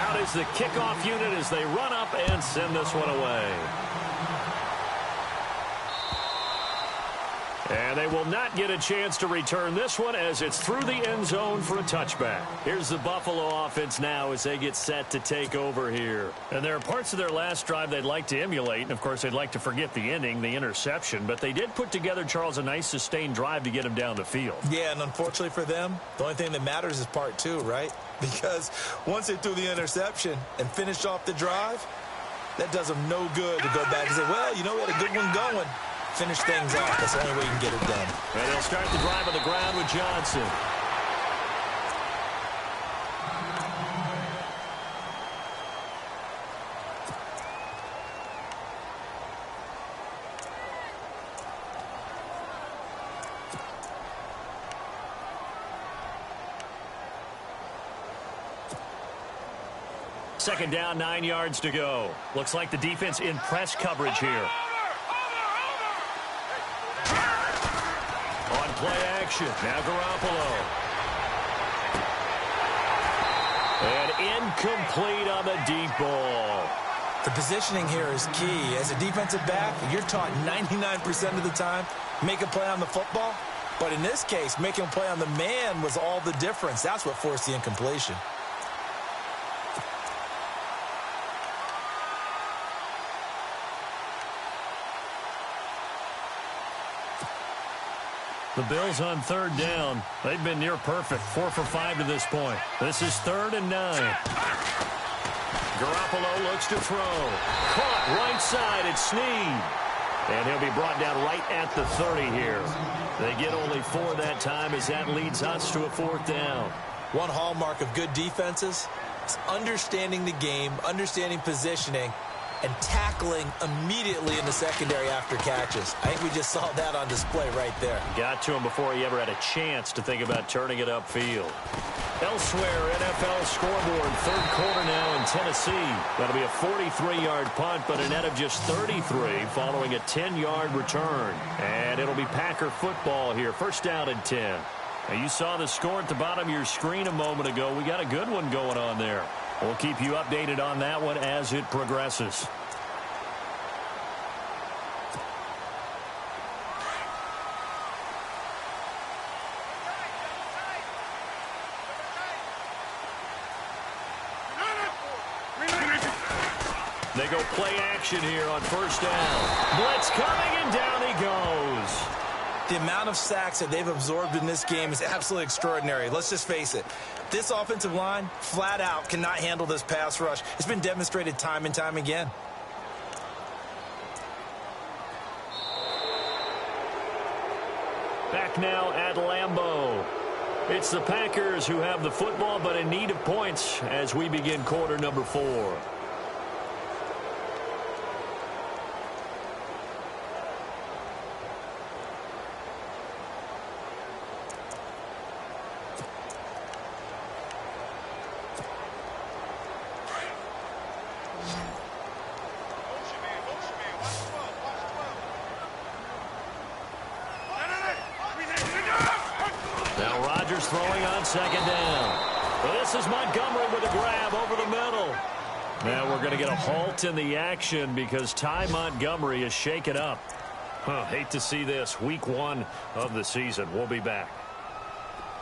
Out is the kickoff unit as they run up and send this one away. And they will not get a chance to return this one as it's through the end zone for a touchback. Here's the Buffalo offense now as they get set to take over here. And there are parts of their last drive they'd like to emulate. And, of course, they'd like to forget the ending, the interception. But they did put together, Charles, a nice sustained drive to get him down the field. Yeah, and unfortunately for them, the only thing that matters is part 2, right? Because once they threw the interception and finished off the drive, that does them no good to go back and say, well, you know, we had a good one going. Finish things off. That's the only way you can get it done. And they'll start the drive on the ground with Johnson. Second down, 9 yards to go. Looks like the defense in press coverage here. Play action. Now Garoppolo. And incomplete on the deep ball. The positioning here is key. As a defensive back, you're taught 99% of the time, make a play on the football. But in this case, making a play on the man was all the difference. That's what forced the incompletion. The Bills on third down. They've been near perfect. 4 for 5 to this point. This is 3rd and 9. Garoppolo looks to throw. Caught right side. It's Snead. And he'll be brought down right at the 30 here. They get only 4 that time as that leads us to a 4th down. One hallmark of good defenses is understanding the game, understanding positioning, and tackling immediately in the secondary after catches. I think we just saw that on display right there. Got to him before he ever had a chance to think about turning it upfield. Elsewhere, NFL scoreboard, 3rd quarter now in Tennessee. That'll be a 43-yard punt, but a net of just 33 following a 10-yard return. And it'll be Packer football here. 1st down and 10. Now, you saw the score at the bottom of your screen a moment ago. We got a good one going on there. We'll keep you updated on that one as it progresses. They go play action here on 1st down. Blitz coming, and down he goes. The amount of sacks that they've absorbed in this game is absolutely extraordinary. Let's just face it. This offensive line, flat out, cannot handle this pass rush. It's been demonstrated time and time again. Back now at Lambeau. It's the Packers who have the football, but in need of points as we begin quarter number 4. Rodgers throwing on second down. Well, this is Montgomery with a grab over the middle. Now we're going to get a halt in the action because Ty Montgomery is shaken up. Hate to see this. Week 1 of the season. We'll be back.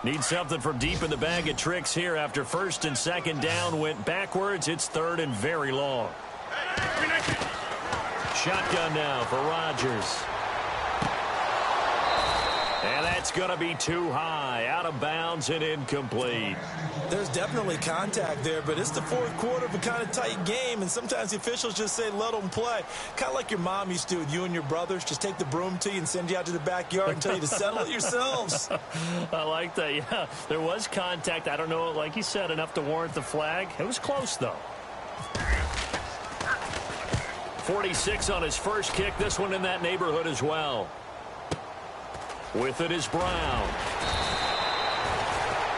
Need something from deep in the bag of tricks here after first and second down went backwards. It's third and very long. Shotgun now for Rodgers. And that's going to be too high. Out of bounds and incomplete. There's definitely contact there, but it's the fourth quarter of a kind of tight game, and sometimes the officials just say let them play. Kind of like your mom used to with you and your brothers. Just take the broom to you and send you out to the backyard and tell you to settle it yourselves. I like that, yeah. There was contact. I don't know, like you said, enough to warrant the flag. It was close, though. 46 on his first kick. This one in that neighborhood as well. With it is Brown.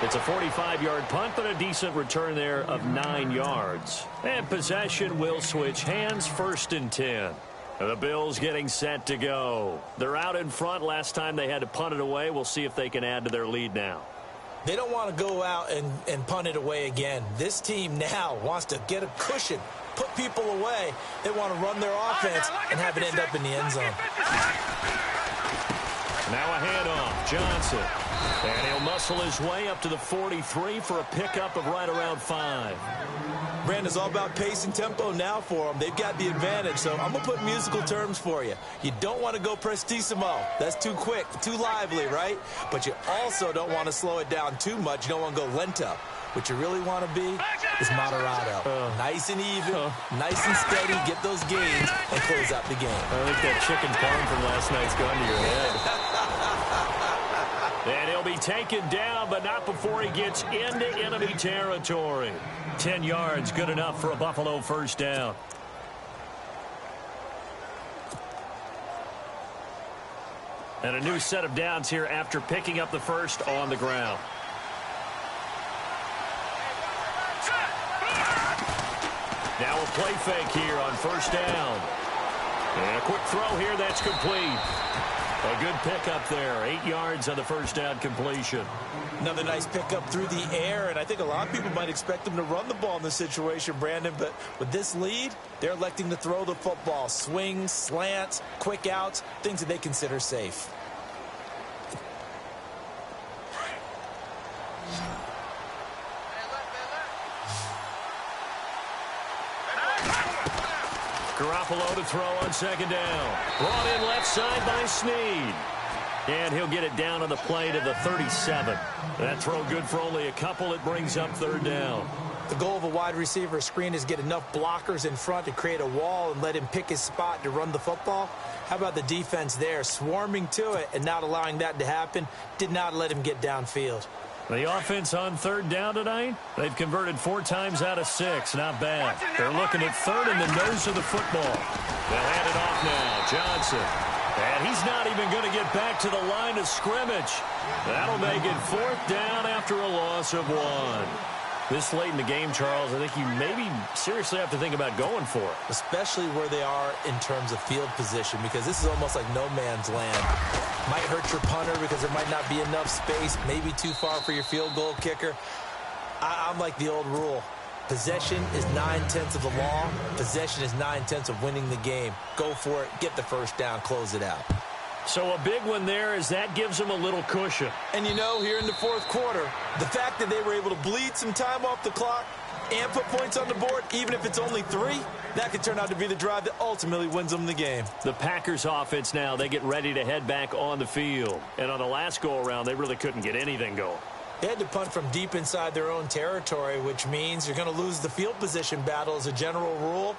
It's a 45-yard punt, but a decent return there of 9 yards. And possession will switch hands, first and 10. The Bills getting set to go. They're out in front. Last time they had to punt it away. We'll see if they can add to their lead now. They don't want to go out and punt it away again. This team now wants to get a cushion, put people away. They want to run their offense and have it end up in the end zone. Now a handoff, Johnson. And he'll muscle his way up to the 43 for a pickup of right around 5. Brandon, it's all about pace and tempo now for them. They've got the advantage, so I'm going to put musical terms for you. You don't want to go prestissimo. That's too quick, too lively, right? But you also don't want to slow it down too much. You don't want to go lento. What you really want to be is moderato. Nice and even, nice and steady, get those gains, and close out the game. I think that chicken parm from last night's gone to your head. And he'll be taken down, but not before he gets into enemy territory. 10 yards, good enough for a Buffalo first down. And a new set of downs here after picking up the first on the ground. Now a play fake here on first down. And a quick throw here that's complete. A good pickup there. 8 yards on the first down completion. Another nice pickup through the air, and I think a lot of people might expect them to run the ball in this situation, Brandon, but with this lead, they're electing to throw the football. Swings, slants, quick outs, things that they consider safe. Garoppolo to throw on second down. Brought in left side by Snead. And he'll get it down on the play to the 37. That throw good for only a couple. It brings up third down. The goal of a wide receiver screen is get enough blockers in front to create a wall and let him pick his spot to run the football. How about the defense there? Swarming to it and not allowing that to happen. Did not let him get downfield. The offense on third down tonight, they've converted 4 times out of 6. Not bad. They're looking at third in the nose of the football. They'll hand it off now. Johnson. And he's not even going to get back to the line of scrimmage. That'll make it fourth down after a loss of 1. This late in the game, Charles, I think you maybe seriously have to think about going for it. Especially where they are in terms of field position, because this is almost like no man's land. Might hurt your punter because there might not be enough space, maybe too far for your field goal kicker. I'm like the old rule. Possession is 9/10 of the law. Possession is 9/10 of winning the game. Go for it, get the first down, close it out. So a big one there as that gives them a little cushion. And you know, here in the fourth quarter, the fact that they were able to bleed some time off the clock and put points on the board, even if it's only 3, that could turn out to be the drive that ultimately wins them the game. The Packers offense now, they get ready to head back on the field. And on the last go-around, they really couldn't get anything going. They had to punt from deep inside their own territory, which means you're going to lose the field position battle as a general rule.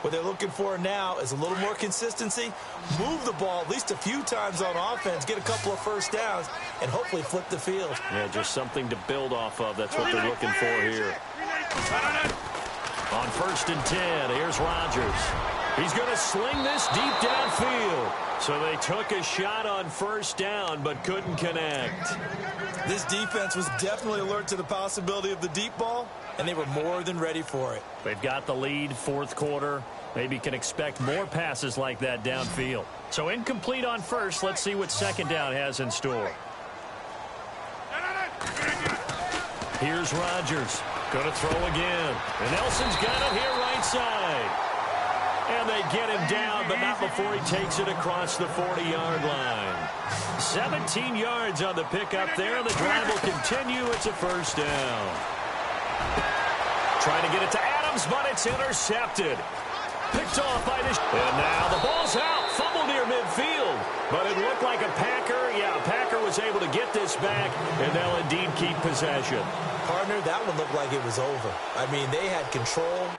What they're looking for now is a little more consistency, move the ball at least a few times on offense, get a couple of first downs, and hopefully flip the field. Yeah, just something to build off of. That's what they're looking for here. On first and 10, here's Rodgers. He's going to sling this deep downfield. So they took a shot on first down but couldn't connect. This defense was definitely alert to the possibility of the deep ball, and they were more than ready for it. They've got the lead, fourth quarter. Maybe can expect more passes like that downfield. So incomplete on first. Let's see what second down has in store. Here's Rodgers. Going to throw again. And Nelson's got it here right side. And they get him down, but not before he takes it across the 40-yard line. 17 yards on the pickup there. The drive will continue. It's a first down. Trying to get it to Adams, but it's intercepted. Picked off by this. And now the ball's out. Fumble near midfield. But it looked like a Packer. Yeah, a Packer was able to get this back, and they'll indeed keep possession. Partner, that one looked like it was over. I mean, they had control.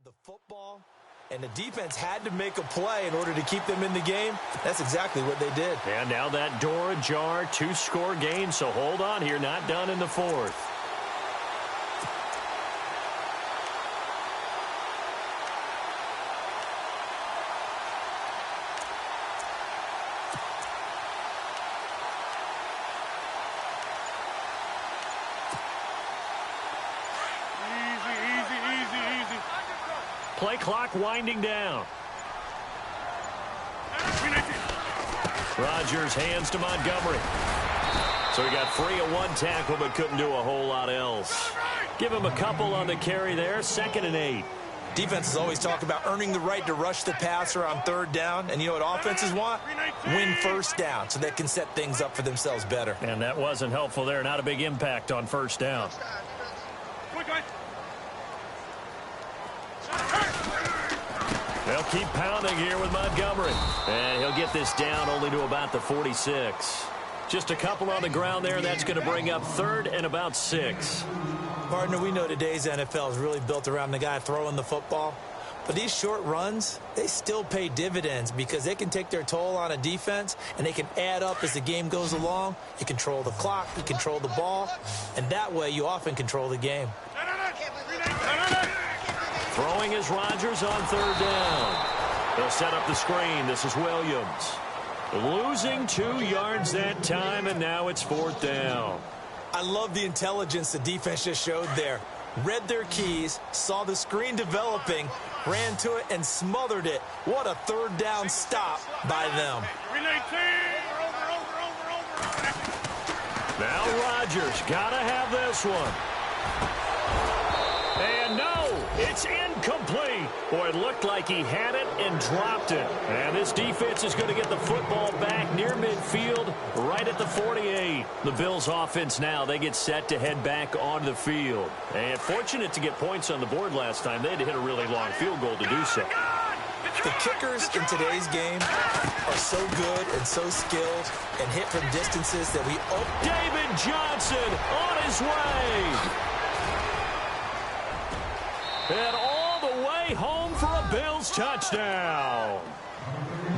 The football, and the defense had to make a play in order to keep them in the game. That's exactly what they did. And now that door ajar, 2-score game, so hold on here, not done in the fourth. Play clock winding down. Rodgers hands to Montgomery. So he got free of one tackle but couldn't do a whole lot else. Give him a couple on the carry there. 2nd and 8. Defenses always talk about earning the right to rush the passer on 3rd down. And you know what offenses want? Win first down so they can set things up for themselves better. And that wasn't helpful there. Not a big impact on 1st down. They'll keep pounding here with Montgomery. And he'll get this down only to about the 46. Just a couple on the ground there. That's going to bring up 3rd and about 6. Partner, we know today's NFL is really built around the guy throwing the football. But these short runs, they still pay dividends because they can take their toll on a defense, and they can add up as the game goes along. You control the clock, you control the ball, and that way you often control the game. Throwing is Rodgers on 3rd down. They'll set up the screen. This is Williams. Losing 2 yards that time, and now it's 4th down. I love the intelligence the defense just showed there. Read their keys, saw the screen developing, ran to it, and smothered it. What a 3rd down stop by them. Now Rodgers got to have this one. And no, it's incomplete. Boy, it looked like he had it and dropped it. And this defense is going to get the football back near midfield, right at the 48. The Bills offense now, they get set to head back onto the field. And fortunate to get points on the board last time. They had to hit a really long field goal to do so. The kickers in today's game are so good and so skilled and hit from distances that we... David Johnson on his way. And all the way home for a Bills touchdown.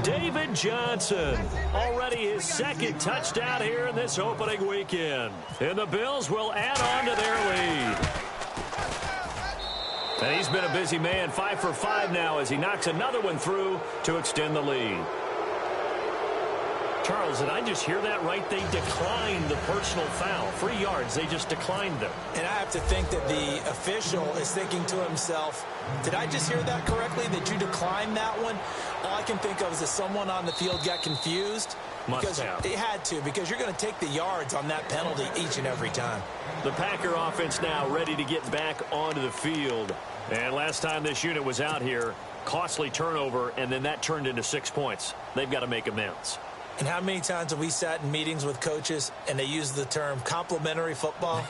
David Johnson, already his 2nd touchdown here in this opening weekend. And the Bills will add on to their lead. And he's been a busy man, 5 for 5 now as he knocks another one through to extend the lead. Charles, did I just hear that right? They declined the personal foul. 3 yards, they just declined them. And I have to think that the official is thinking to himself, did I just hear that correctly, that you declined that one? All I can think of is that someone on the field got confused. Must have. They had to, because you're going to take the yards on that penalty each and every time. The Packer offense now ready to get back onto the field. And last time this unit was out here, costly turnover, and then that turned into 6 points. They've got to make amends. And how many times have we sat in meetings with coaches and they use the term complementary football?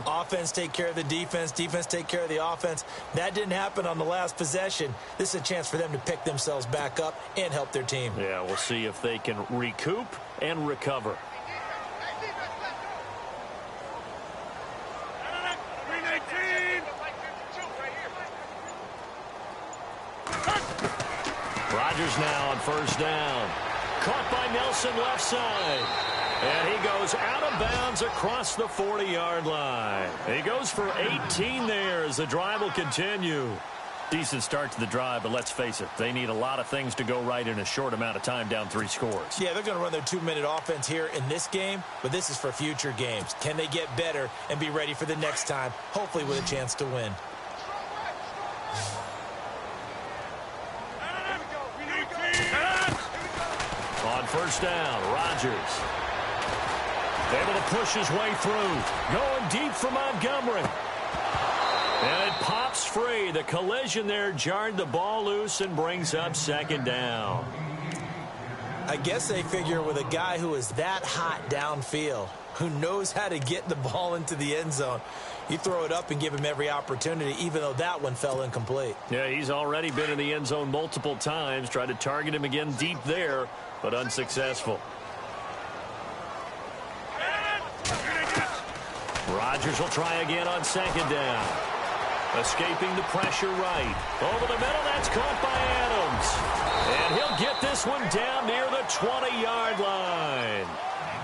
Offense take care of the defense, defense take care of the offense. That didn't happen on the last possession. This is a chance for them to pick themselves back up and help their team. Yeah, we'll see if they can recoup and recover. Rodgers now on 1st down. Caught by Nelson left side. And he goes out of bounds across the 40-yard line. He goes for 18 there as the drive will continue. Decent start to the drive, but let's face it, they need a lot of things to go right in a short amount of time down 3 scores. Yeah, they're going to run their 2-minute offense here in this game, but this is for future games. Can they get better and be ready for the next time, hopefully with a chance to win? On first down, Rodgers able to push his way through, going deep for Montgomery. And it pops free. The collision there jarred the ball loose and brings up second down. I guess they figure with a guy who is that hot downfield, who knows how to get the ball into the end zone, you throw it up and give him every opportunity, even though that one fell incomplete. Yeah, he's already been in the end zone multiple times. Tried to target him again deep there, but unsuccessful. Rodgers will try again on second down. Escaping the pressure right. Over the middle, that's caught by Adams. And he'll get this one down near the 20-yard line.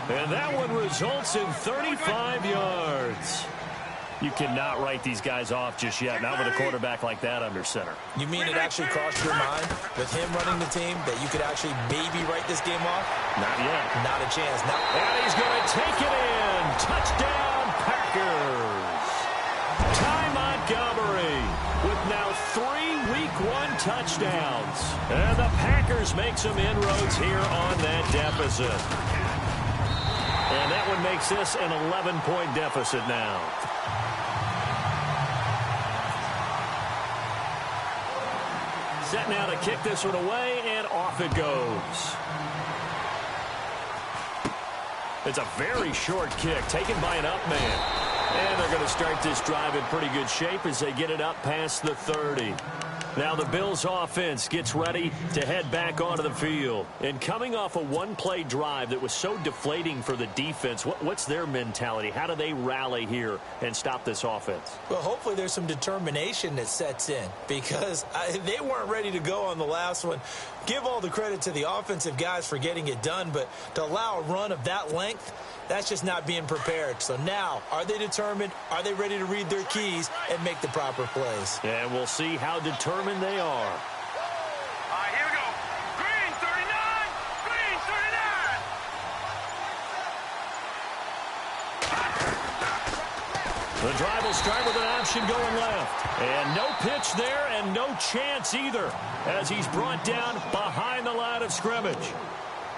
And that one results in 35 yards. You cannot write these guys off just yet, not with a quarterback like that under center. You mean it actually crossed your mind with him running the team that you could actually maybe write this game off? Not yet. Not a chance. No. And he's going to take it in. Touchdown, Packers. Ty Montgomery with now 3 Week 1 touchdowns. And the Packers make some inroads here on that deficit. And that one makes this an 11-point deficit now. Set now to kick this one away, and off it goes. It's a very short kick taken by an up man. And they're going to start this drive in pretty good shape as they get it up past the 30. Now the Bills offense gets ready to head back onto the field. And coming off a one-play drive that was so deflating for the defense, what's their mentality? How do they rally here and stop this offense? Well, hopefully there's some determination that sets in because they weren't ready to go on the last one. Give all the credit to the offensive guys for getting it done, but to allow a run of that length, that's just not being prepared. So now, are they determined? Are they ready to read their keys and make the proper plays? And we'll see how determined they are. All right, here we go. Green 39. Green 39. The drive will start with an option going left. And no pitch there and no chance either as he's brought down behind the line of scrimmage.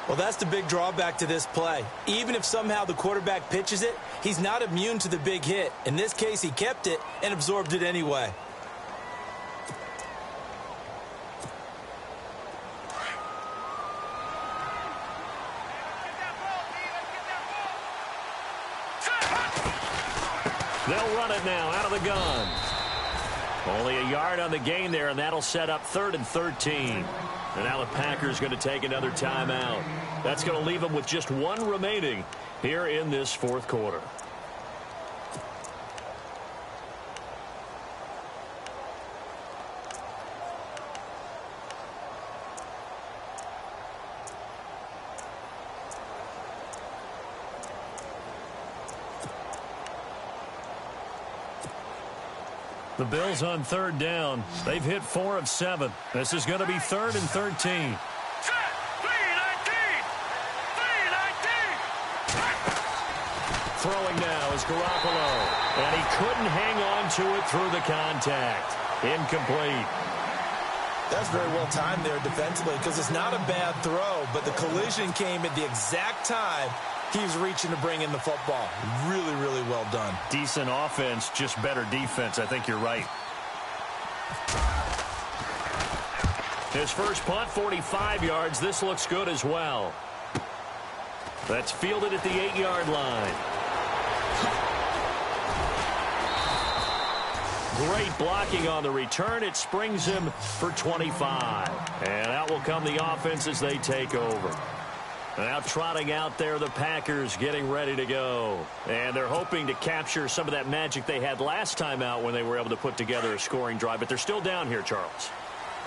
Well, that's the big drawback to this play. Even if somehow the quarterback pitches it, he's not immune to the big hit. In this case, he kept it and absorbed it anyway. They'll run it now out of the gun. Only a yard on the gain there, and that'll set up 3rd and 13. And now the Packers going to take another timeout. That's going to leave them with just 1 remaining here in this 4th quarter. The Bills on 3rd down. They've hit 4 of 7. This is going to be 3rd and 13. Throwing now is Garoppolo. And he couldn't hang on to it through the contact. Incomplete. That's very well timed there defensively because it's not a bad throw, but the collision came at the exact time he was reaching to bring in the football. Really, really well done. Decent offense, just better defense. I think you're right. His first punt, 45 yards. This looks good as well. That's fielded at the 8-yard line. Great blocking on the return. It springs him for 25. And out will come the offense as they take over. Now trotting out there, the Packers getting ready to go. And they're hoping to capture some of that magic they had last time out when they were able to put together a scoring drive. But they're still down here, Charles.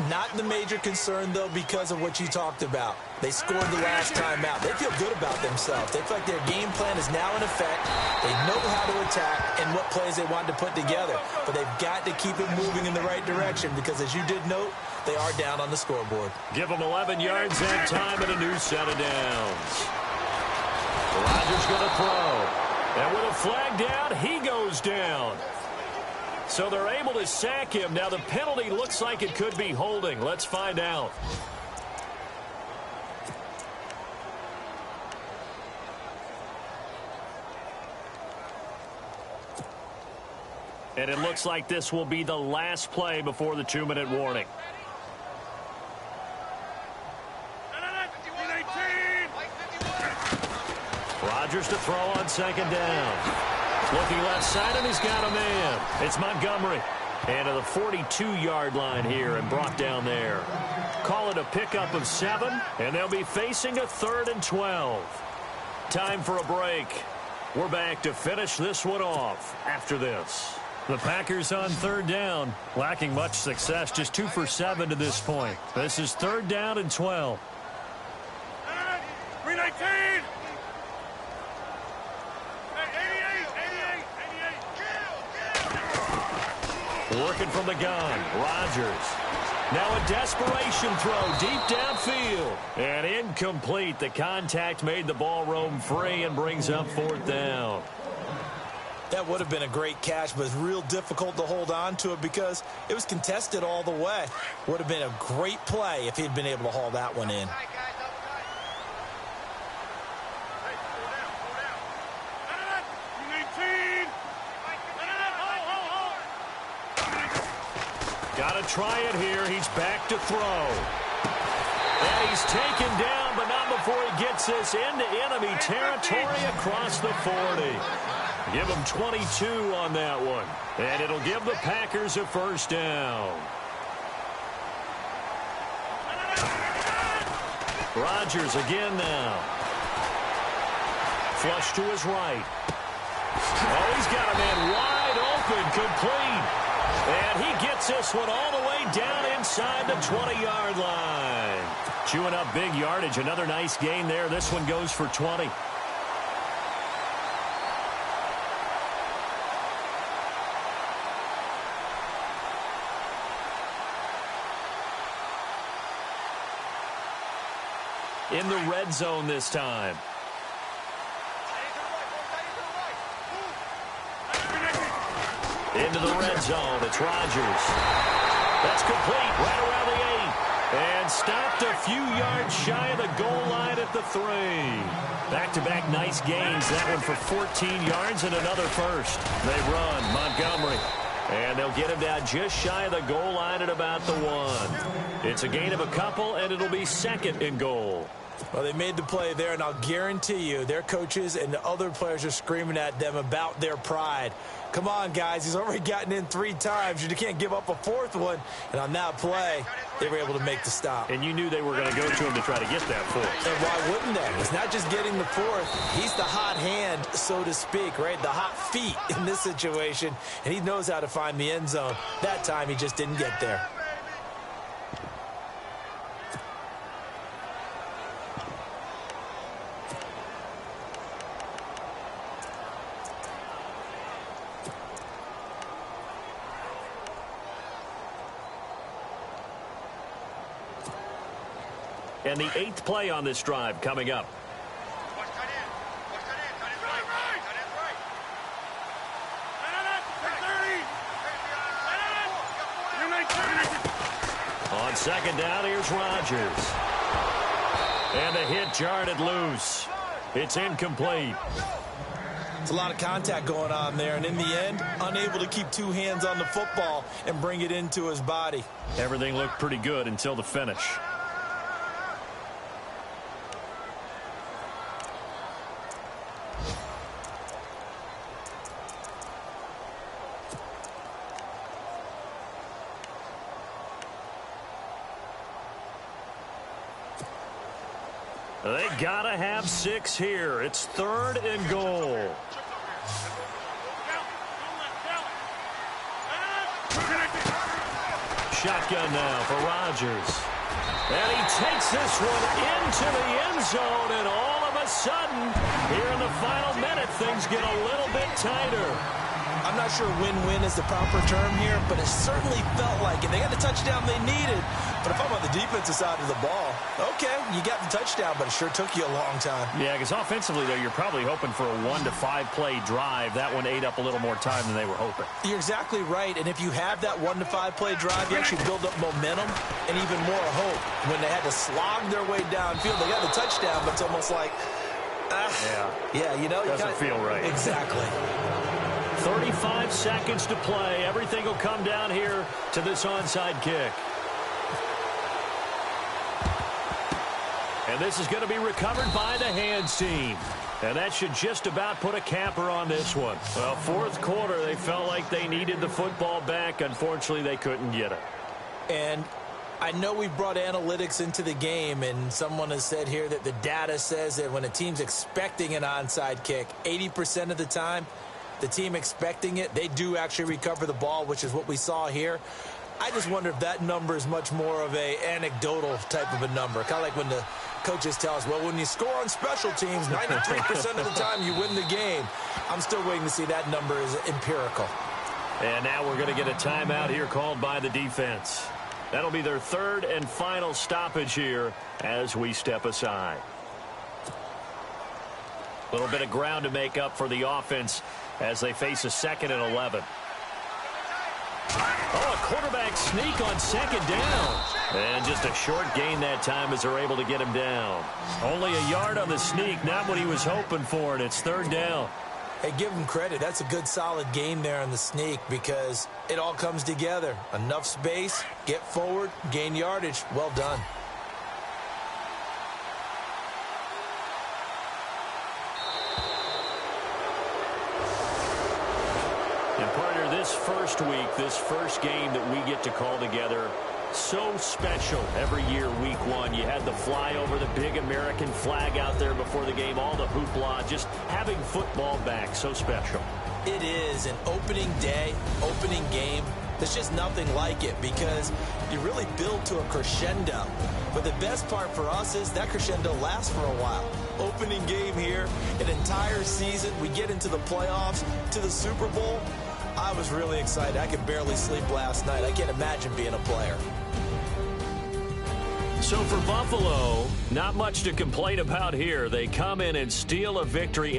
Not the major concern, though, because of what you talked about. They scored the last time out. They feel good about themselves. They feel like their game plan is now in effect. They know how to attack and what plays they want to put together. But they've got to keep it moving in the right direction because, as you did note, they are down on the scoreboard. Give them 11 yards that time and a new set of downs. Rodgers going to throw. And with a flag down, he goes down. So they're able to sack him. Now the penalty looks like it could be holding. Let's find out. And it looks like this will be the last play before the 2-minute warning. Rodgers to throw on second down. Looking left side, and he's got a man. It's Montgomery. And to the 42-yard line here and brought down there. Call it a pickup of 7, and they'll be facing a 3rd and 12. Time for a break. We're back to finish this one off after this. The Packers on 3rd down, lacking much success, just 2 for 7 to this point. This is 3rd down and 12. 319. Working from the gun, Rodgers. Now a desperation throw deep downfield. And incomplete. The contact made the ball roam free and brings up 4th down. That would have been a great catch, but it's real difficult to hold on to it because it was contested all the way. Would have been a great play if he'd been able to haul that one in. Got to try it here. He's back to throw. And he's taken down, but not before he gets this into enemy territory across the 40. Give him 22 on that one. And it'll give the Packers a 1st down. Rodgers again now. Flush to his right. Oh, he's got a man wide open, complete. And he gets this one all the way down inside the 20-yard line. Chewing up big yardage. Another nice gain there. This one goes for 20. In the red zone this time. Into the red zone. It's Rodgers. That's complete right around the 8. And stopped a few yards shy of the goal line at the 3. Back-to-back nice gains. That one for 14 yards and another 1st. They run. Montgomery. And they'll get him down just shy of the goal line at about the 1. It's a gain of a couple, and it'll be 2nd and goal. Well, they made the play there, and I'll guarantee you their coaches and the other players are screaming at them about their pride. Come on, guys. He's already gotten in 3 times. You can't give up a 4th one. And on that play, they were able to make the stop. And you knew they were going to go to him to try to get that 4th. And why wouldn't they? He's not just getting the 4th. He's the hot hand, so to speak, right? The hot feet in this situation. And he knows how to find the end zone. That time, he just didn't get there. And the 8th play on this drive coming up. On second down, here's Rodgers. And the hit jarred it loose. It's incomplete. It's a lot of contact going on there, and in the end, unable to keep 2 hands on the football and bring it into his body. Everything looked pretty good until the finish. They gotta have 6 here. It's 3rd and goal. shotgun now for Rodgers. And he takes this one into the end zone, and all of a sudden, here in the final minute, things get a little bit tighter. I'm not sure win-win is the proper term here, but it certainly felt like it. They got the touchdown they needed. But if I'm on the defensive side of the ball, okay, you got the touchdown, but it sure took you a long time. Yeah, because offensively, though, you're probably hoping for a 1 to 5 play drive. That one ate up a little more time than they were hoping. You're exactly right, and if you have that 1 to 5 play drive, you actually build up momentum and even more hope. When they had to slog their way downfield, they got the touchdown, but it's almost like, yeah, you know. Doesn't feel right. Exactly. 35 seconds to play. Everything will come down here to this onside kick. And this is going to be recovered by the hands team. And that should just about put a capper on this one. Well, fourth quarter, they felt like they needed the football back. Unfortunately, they couldn't get it. And I know we brought analytics into the game, and someone has said here that the data says that when a team's expecting an onside kick, 80% of the time, the team expecting it, they do actually recover the ball, which is what we saw here. I just wonder if that number is much more of a anecdotal type of a number. Kind of like when the coaches tell us, well, when you score on special teams, 93% of the time you win the game. I'm still waiting to see that number is empirical. And now we're going to get a timeout here called by the defense. That'll be their third and final stoppage here as we step aside. A little bit of ground to make up for the offense as they face a 2nd and 11. Oh, a quarterback sneak on 2nd down. And just a short gain that time as they're able to get him down. Only a yard on the sneak, not what he was hoping for, and it's 3rd down. Hey, give him credit. That's a good, solid gain there on the sneak because it all comes together. Enough space, get forward, gain yardage. Well done. And partner, this first week, this first game that we get to call together, so special every year, week 1. You had the flyover, the big American flag out there before the game, all the hoopla, just having football back, so special. It is an opening day, opening game. There's just nothing like it because you really build to a crescendo. But the best part for us is that crescendo lasts for a while. Opening game here, an entire season. We get into the playoffs, to the Super Bowl. I was really excited. I could barely sleep last night. I can't imagine being a player. So for Buffalo, not much to complain about here. They come in and steal a victory.